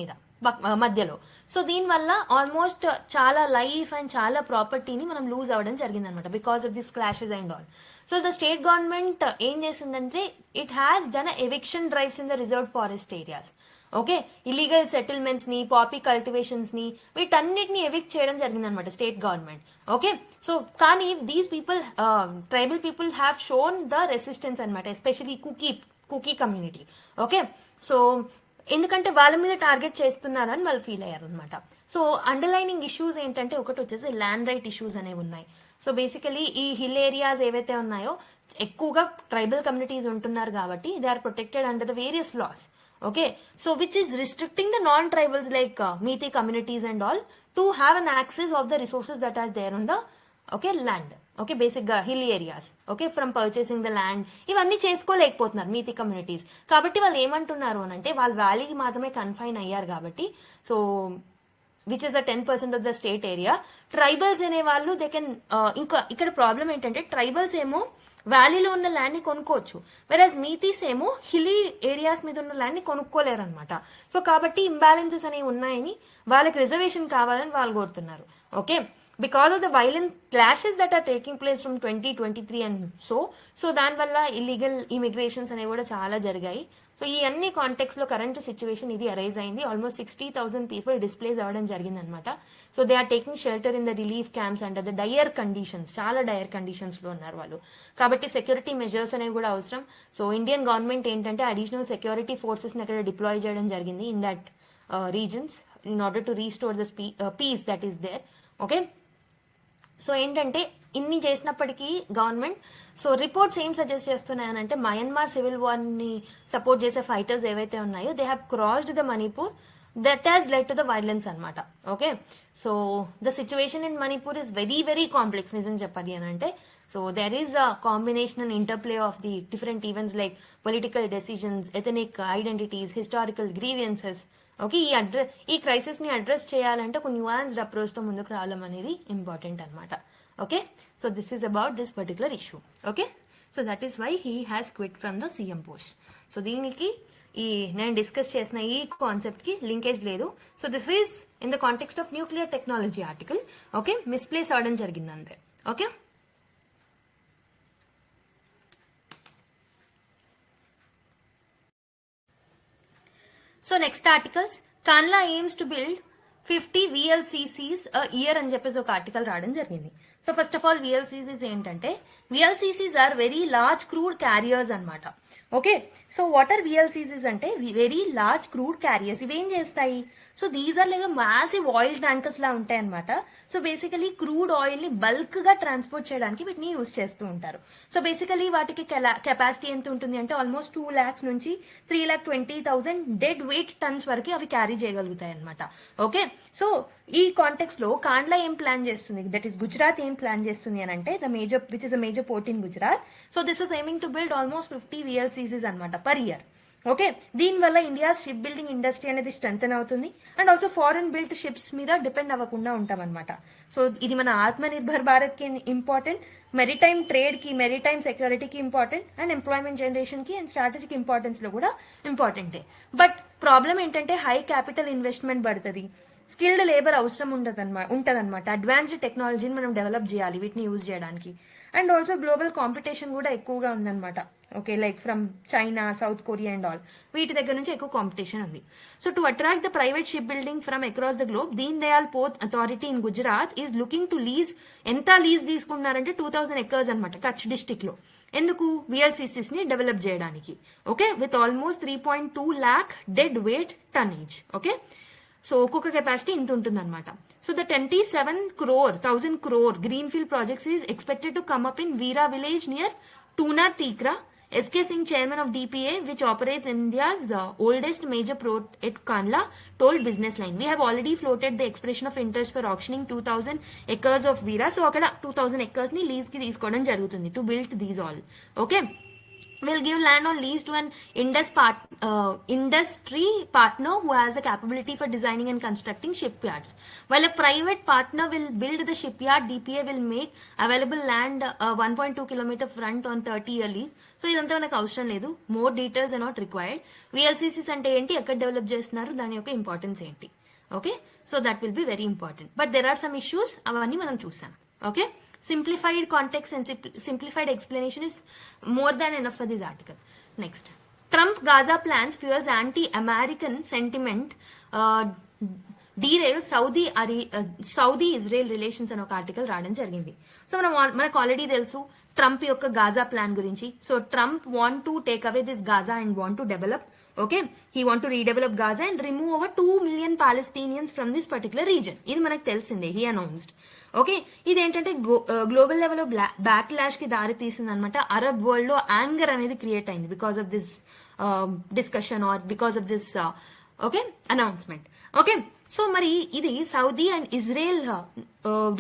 మధ్యలో. సో దీనివల్ల ఆల్మోస్ట్ చాలా లైఫ్ అండ్ చాలా ప్రాపర్టీని మనం లూజ్ అవ్వడం జరిగింది అనమాట because of this clashes and all. So the state government ఏం చేసిందంటే it has done eviction drives in the reserved forest areas. Okay, illegal settlements ని పాపీ కల్టివేషన్స్ ని వీటన్నిటిని ఎవిక్ట్ చేయడం జరిగింది అనమాట స్టేట్ గవర్నమెంట్. ఓకే, సో కానీ these people tribal people have shown the resistance అనమాట especially Kuki community. Okay, so ఎందుకంటే వాళ్ళ మీద టార్గెట్ చేస్తున్నారని వాళ్ళు ఫీల్ అయ్యారు అనమాట. సో అండర్లైనింగ్ ఇష్యూస్ ఏంటంటే ఒకటి వచ్చేసి ల్యాండ్ రైట్ ఇష్యూస్ అనేవి ఉన్నాయి. సో బేసికలీ ఈ హిల్ ఏరియాస్ ఏవైతే ఉన్నాయో ఎక్కువగా ట్రైబల్ కమ్యూనిటీస్ ఉంటున్నారు కాబట్టి they are protected under the various laws. Okay, so which is restricting the non-tribals like Meitei communities and all to have an access of the resources that are there on the land. Okay, basic hilly areas. Okay, from purchasing the land ఇవన్నీ చేసుకోలేకపోతున్నారు మీతి communities. కాబట్టి వాళ్ళు ఏమంటున్నారు అని అంటే వాళ్ళ వ్యాలీకి మాత్రమే confine అయ్యారు కాబట్టి so which is the 10% of the state area. Tribals అనే వాళ్ళు దే కెన్ ఇంకా ఇక్కడ ప్రాబ్లం ఏంటంటే ట్రైబల్స్ ఏమో వ్యాలీలో ఉన్న ల్యాండ్ని కొనుక్కోవచ్చు, వెరాజ్ మీతీస్ ఏమో హిల్లీ ఏరియాస్ మీద ఉన్న ల్యాండ్ని కొనుక్కోలేరు అనమాట. సో కాబట్టి ఇంబ్యాలెన్సెస్ అనేవి ఉన్నాయని, వాళ్ళకి రిజర్వేషన్ కావాలని వాళ్ళు కోరుతున్నారు. Okay, because of the violent clashes that are taking place from 2023 and so దానివల్ల ఇల్లీగల్ ఇమిగ్రేషన్స్ అనేవి కూడా చాలా జరిగాయి. సో ఈ అన్ని కాంటెక్స్ లో కరెంట్ సిచ్యువేషన్ ఇది అరైజ్ అయింది. ఆల్మోస్ట్ 60,000 పీపుల్ డిస్ప్లేస్ అవ్వడం జరిగింది అనమాట. So they are taking shelter in the relief camps under the dire conditions, చాలా డయర్ కండిషన్స్ లో ఉన్నారు వాళ్ళు. కాబట్టి సెక్యూరిటీ మెజర్స్ అనేవి కూడా అవసరం. సో ఇండియన్ గవర్నమెంట్ ఏంటంటే అడిషనల్ సెక్యూరిటీ ఫోర్సెస్ ని అక్కడ డిప్లాయ్ చేయడం జరిగింది in that regions in order to restore the peace that is there. Okay, so ఏంటంటే ఇన్ని చేసినప్పటికీ గవర్నమెంట్ సో రిపోర్ట్స్ ఏం సజెస్ట్ చేస్తున్నాయనంటే మయన్మార్ సివిల్ వార్ ని సపోర్ట్ చేసే ఫైటర్స్ ఏవైతే ఉన్నాయో they have crossed the Manipur, that has led to the violence అనమాట. Okay, so the situation in Manipur is very very complex నిజం చెప్పాలి అని అంటే. So there is a combination and interplay of the different events like political decisions, ethnic identities, historical grievances. Okay, ఈ crisis ని address చేయాలంటే ఒక nuanced approach తో ముందుకు రావడం అనేది ఇంపార్టెంట్ అనమాట. Okay, so this is about this particular issue. Okay, so that is why he has quit from the CM post. So దీనికి ఈ నేను డిస్కస్ చేసిన ఈ కాన్సెప్ట్ కి లింకేజ్ లేదు. So this is in the context of nuclear technology article. Okay, misplace అవడం జరిగింది అంతే. Okay, so next articles, Kandla aims to build 50 VLCCs year అని చెప్పేసి ఒక ఆర్టికల్ రావడం జరిగింది. So first of all VLCCs ఏంటంటే VLCCs are very large crude carriers అనమాట. Okay, so what are VLCCs అంటే వెరీ లార్జ్ క్రూడ్ క్యారియర్స్. ఇవేం చేస్తాయి? So these are like massive oil tankers లా ఉంటాయి అనమాట. సో బేసికలీ క్రూడ్ ఆయిల్ ని bulk గా ట్రాన్స్పోర్ట్ చేయడానికి వీటిని యూజ్ చేస్తూ ఉంటారు. సో బేసికలీ వాటికి కెపాసిటీ ఎంత ఉంటుంది అంటే ఆల్మోస్ట్ 2 lakhs నుంచి 3,20,000 డెడ్ వెయిట్ టన్స్ వరకు అవి క్యారీ చేయగలుగుతాయి అనమాట. ఓకే, సో ఈ కాంటెక్స్ లో కాండ్లా ఏం ప్లాన్ చేస్తుంది, దట్ ఈస్ గుజరాత్ ఏం ప్లాన్ చేస్తుంది అని అంటే the major which is a major port in Gujarat. So this is aiming to build almost 50 VLCCs అనమాట పర్ ఇయర్. ఓకే, దీనివల్ల ఇండియా షిప్ బిల్డింగ్ ఇండస్ట్రీ అనేది స్ట్రెంథెన్ అవుతుంది and also foreign built ships మీద depend అవ్వకుండా ఉంటాం అనమాట. సో ఇది మన ఆత్మనిర్భర్ భారత్ కి ఇంపార్టెంట్, మెరిటైమ్ ట్రేడ్ కి, మెరిటైమ్ సెక్యూరిటీకి ఇంపార్టెంట్ అండ్ ఎంప్లాయ్మెంట్ జనరేషన్ కి అండ్ స్ట్రాటజిక్ ఇంపార్టెన్స్ లో కూడా ఇంపార్టెంటే. బట్ ప్రాబ్లం ఏంటంటే హై క్యాపిటల్ ఇన్వెస్ట్మెంట్ పడుతుంది, స్కిల్డ్ లేబర్ అవసరం ఉంటదన్నమాట. అడ్వాన్స్డ్ టెక్నాలజీని మనం డెవలప్ చేయాలి వీటిని యూజ్ చేయడానికి. అండ్ ఆల్సో గ్లోబల్ కాంపిటీషన్ కూడా ఎక్కువగా ఉందన్నమాట. Okay, like from China, south Korea and all, వీటి దగ్గర నుంచి ఎక్కువ కాంపిటీషన్ ఉంది. So to attract the private ship building from across the globe, Deen Dayal port authority in Gujarat is looking to lease. ఎంత lease తీసుకున్నారంటే 2,000 acres అనమాట కచ్ డిస్టిక్ లో. ఎందుకు? VLCCs ని డెవలప్ చేయడానికి. Okay, with almost 3.2 lakh dead weight tonnage. Okay, so ఒక్కొక్క capacity ఇంత ఉంటుంది అనమాట. So the 27,000 crore greenfield projects is expected to come up in Veera village near Tuna Tikra. SK Singh, chairman of DPA, which operates India's oldest major port at Kandla, told Business Line, we have already floated the expression of interest for auctioning 2,000 acres of Veera. So akkada 2,000 acres ni lease ki teesukodam jarugutundi to build these all. Okay, will give land on lease to an industry partner who has the capability for designing and constructing shipyards. While a private partner will build the shipyard, DPA will make available land 1.2 kilometer front on 30-year lease. So ఇదంతా మనకు అవసరం లేదు, more details are not required. VLCCs అంటే ఏంటి, ఎక్కడ develop చేస్తున్నారు, దాని యొక్క ఇంపార్టెన్స్ ఏంటి. Okay, so that will be very important. But there are some issues, అవన్నీ మనం చూసాం. Okay, simplified context and simplified explanation is more than enough for this article. Next, Trump Gaza plans fuels anti-American sentiment, derail Saudi-Israel relations అని ఒక article రావడం జరిగింది. So మనకు already తెలుసు Trump యొక్క గాజా ప్లాన్ గురించి. So Trump want to take away this Gaza and want to develop. Okay, he want to redevelop Gaza and remove over 2 million Palestinians from this particular reason. ఇది మనకు తెలిసిందే, he announced. Okay, ఇదేంటంటే global level లో back lash కి దారి తీసింది అనమాట. Arab world లో యాంగర్ అనేది క్రియేట్ అయింది because of this discussion or because of this okay announcement. Okay, so మరి ఇది Saudi and Israel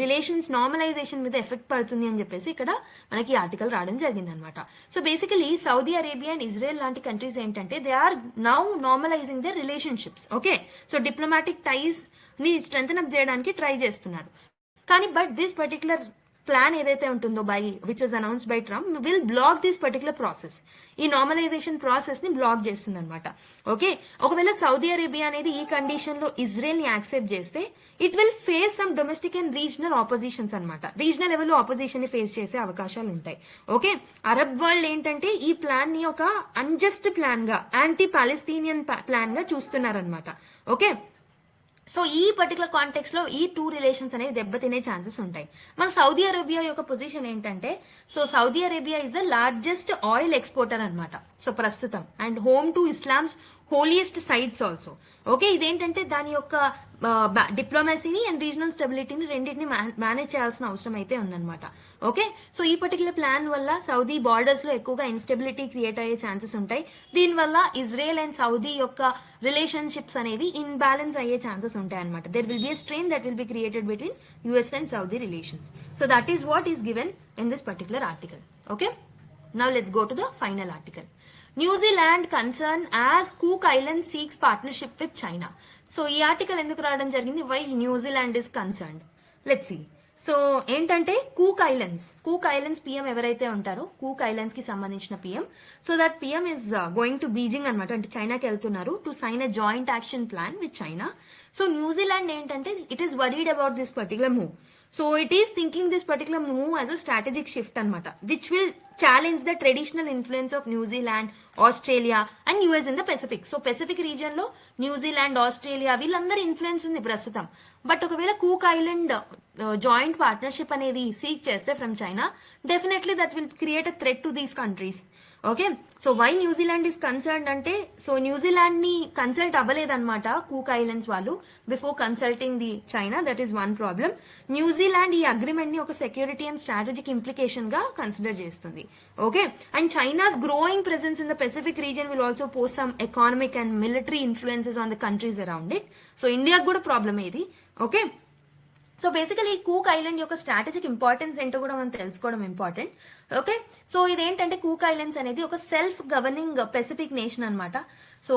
relations normalisation మీద ఎఫెక్ట్ పడుతుంది అని చెప్పేసి ఇక్కడ మనకి ఆర్టికల్ రావడం జరిగింది అనమాట. So basically Saudi Arabia and Israel లాంటి కంట్రీస్ ఏంటంటే they are now normalising their relationships. Okay, so diplomatic ties ని స్ట్రెంథన్ అప్ చేయడానికి ట్రై చేస్తున్నారు. కానీ బట్ దిస్ పర్టికులర్ ప్లాన్ ఏదైతే ఉంటుందో by which is announced by Trump will block this particular process. ఈ normalisation process ని black చేస్తుంది అనమాట. ఓకే, ఒకవేళ సౌదీ అరేబియా అనేది ఈ కండిషన్ లో ఇజ్రాయెల్ ని యాక్సెప్ట్ చేస్తే it will face some domestic and regional opposition's అనమాట. రీజనల్ లెవెల్లో ఆపోజిషన్ ని ఫేస్ చేసే అవకాశాలు ఉంటాయి. ఓకే, అరబ్ వరల్డ్ ఏంటంటే ఈ ప్లాన్ ని ఒక అన్జస్ట్ ప్లాన్ గా, యాంటీ పాలస్తీనియన్ ప్లాన్ గా చూస్తున్నారనమాట. ఓకే, సో ఈ పర్టికులర్ కాంటెక్స్ లో ఈ టూ రిలేషన్స్ అనేవి దెబ్బతినే ఛాన్సెస్ ఉంటాయి. మన సౌదీ అరేబియా యొక్క పొజిషన్ ఏంటంటే, so Saudi Arabia is the largest oil exporter అనమాట. సో ప్రస్తుతం and home to Islam's holiest sites also. Okay, ఇదేంటంటే దాని యొక్క డిప్లొమసీని అండ్ రీజనల్ స్టెబిలిటీని రెండింటిని మేనేజ్ చేయాల్సిన అవసరం అయితే ఉందన్నమాట. ఓకే, సో ఈ పర్టికులర్ ప్లాన్ వల్ల సౌదీ బార్డర్స్ లో ఎక్కువగా ఇన్స్టెబిలిటీ క్రియేట్ అయ్యే ఛాన్సెస్ ఉంటాయి. దీనివల్ల ఇజ్రాయెల్ అండ్ సౌదీ యొక్క రిలేషన్షిప్స్ అనేవి ఇన్బ్యాలెన్స్ అయ్యే ఛాన్సెస్ ఉంటాయి అనమాట. There will B a strain that will be created between US and Saudi relations. So that is what is given in this particular article. Okay, now let's go to the final article. New Zealand concern as Cook Island seeks partnership with China. సో ఈ article ఎందుకు రావడం జరిగింది? Why New Zealand is concerned. Let's see. So ఏంటంటే Cook Islands PM ఎవరైతే ఉంటారో, Cook Islands కి సంబంధించిన PM, so that PM is going to Beijing అనమాట, అంటే చైనాకి వెళ్తున్నారు to sign a joint action plan with China. So New Zealand ఏంటంటే it is worried about this particular move. So it is thinking this particular move as a strategic shift anamata, which will challenge the traditional influence of New Zealand, Australia and US in the Pacific. So Pacific region lo New Zealand, Australia వీళ్ళందరి influence ఉంది ప్రస్తుతం. But ఒకవేళ Cook island joint partnership అనేది seek చేస్తే from China, definitely that will create a threat to these countries. Okay, so why New Zealand is concerned అంటే, so New Zealand ని consult అవ్వలేదన్నమాట Cook islands వాళ్ళు before consulting the China. That is one problem. New Zealand ఈ agreement ని ఒక security and strategic implication గా consider చేస్తుంది. Okay, and China's growing presence in the Pacific region will also post some economic and military influences on the countries around it. So ఇండియాకి కూడా problem ఇది. Okay, so basically Cook island యొక్క strategic importance ఏంటో కూడా మనం తెలుసుకోవడం important. Okay, so ఇదేంటంటే Cook islands అనేది ఒక సెల్ఫ్ గవర్నింగ్ పెసిఫిక్ నేషన్ అనమాట. So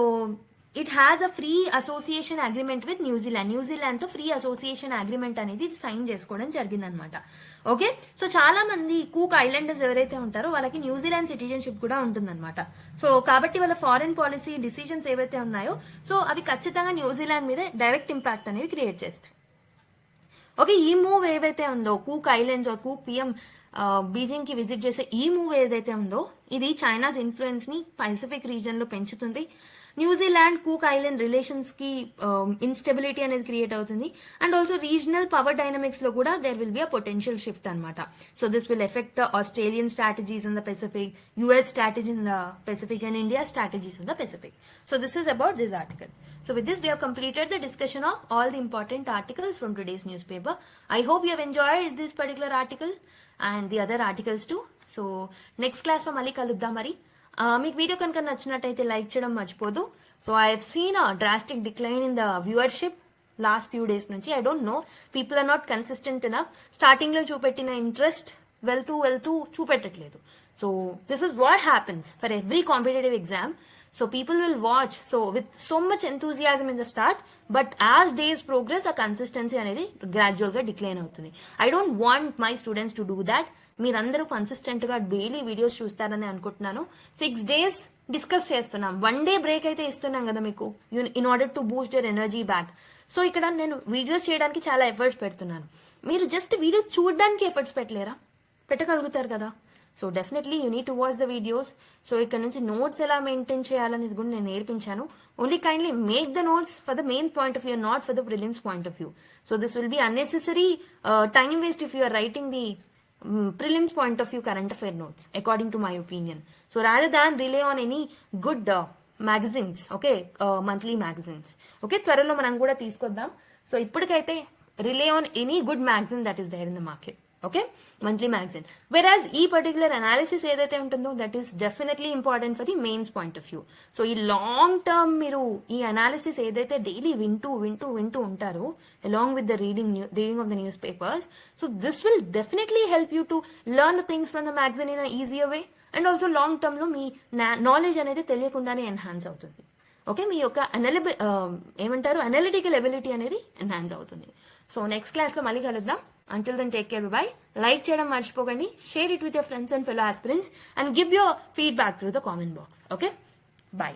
it has a free association agreement with New Zealand తో ఫ్రీ అసోసియేషన్ అగ్రిమెంట్ అనేది ఇది సైన్ చేసుకోవడం జరిగిందనమాట. ఓకే, సో చాలా మంది కూక్ ఐలాండర్స్ ఎవరైతే ఉంటారో వాళ్ళకి న్యూజిలాండ్ సిటిజన్షిప్ కూడా ఉంటుందన్నమాట. సో కాబట్టి వాళ్ళ ఫారెన్ పాలసీ డిసిజన్స్ ఏవైతే ఉన్నాయో, సో అవి ఖచ్చితంగా న్యూజిలాండ్ మీద డైరెక్ట్ ఇంపాక్ట్ అనేవి క్రియేట్ చేస్తాయి. ఓకే, ఈ మూవ్ ఏవైతే ఉందో, Cook Islands or Cook PM Beijing కి విజిట్ చేసే ఈ మూవ్ ఏదైతే ఉందో, ఇది చైనాస్ ఇన్ఫ్లుయెన్స్ ని పసిఫిక్ రీజన్ లో పెంచుతుంది. న్యూజిలాండ్ కూక్ ఐలాండ్ రిలేషన్స్ కి ఇన్స్టెబిలిటీ అనేది క్రియేట్ అవుతుంది. And also regional power dynamics లో కూడా there will be a potential shift అనమాట. So this will affect the Australian strategies in the Pacific, US strategy in the Pacific and India strategies in the Pacific. So this is about this article. So with this we have completed the discussion of all the important articles from today's newspaper. I hope you have enjoyed this particular article and the other articles too. So next class లో మళ్ళీ కలుద్దాం మరి. మీకు video కనుక నచ్చినట్టయితే like చేయడం మర్చిపోదు. So I have seen a drastic decline in the viewership last few days నుంచి. I don't know, people are not consistent enough. Starting లో చూపెట్టిన ఇంట్రెస్ట్ వెళ్తూ చూపెట్టట్లేదు. So this is what happens for every competitive exam. So people will watch with so much enthusiasm in the start, but as days progress a consistency అనేది gradual గా decline అవుతుంది. I don't want my students to do that. మీరందరూ consistent గా daily videos చూస్తారని అనుకుంటున్నాను. 6 days discuss చేస్తున్నాం, 1 day break అయితే ఇస్తున్నాం కదా మీకు, in order to Boost your energy back. So ఇక్కడ నేను వీడియోస్ చేయడానికి చాలా ఎఫర్ట్స్ పెడుతున్నాను. మీరు జస్ట్ వీడియో చూడడానికి ఎఫర్ట్స్ పెట్టలేరా? పెట్టగలుగుతారు కదా. So definitely you need to watch the videos. So ఇక్కడ నుంచి నోట్స్ ఎలా మెయింటైన్ చేయాలనేది కూడా నేను నేర్పించాను. Only kindly make the notes for the main point of view, not for the prelims point of view. So this will be unnecessary time waste if you are writing the prelims point of view current affair notes, according to my opinion. So rather than rely on any good magazines, okay, monthly magazines, okay, త్వరలో మనం కూడా తీసుకొద్దాం. So ఇప్పటికైతే rely on any good magazine that is there in the market, okay, monthly magazine. Whereas ఈ particular analysis ఏదైతే ఉంటుందో that is definitely important for the mains point of view. So ఈ long term మీరు ఈ analysis ఏదైతే daily వింటూ ఉంటారో along with the reading of the newspapers, so this will definitely help you to learn the things from the magazine in a easier way, and also long term లో మీ knowledge అనేది తెలియకుండానే enhance అవుతుంది. Okay, మీ యొక్క analytical ability అనేది enhance అవుతుంది. So next క్లాస్లో మళ్ళీ కలుద్దాం. Until then, take care. Bye. Like చేయడం మర్చిపోకండి. Share it with your friends and fellow aspirants and give your feedback through the comment box. Okay? Bye.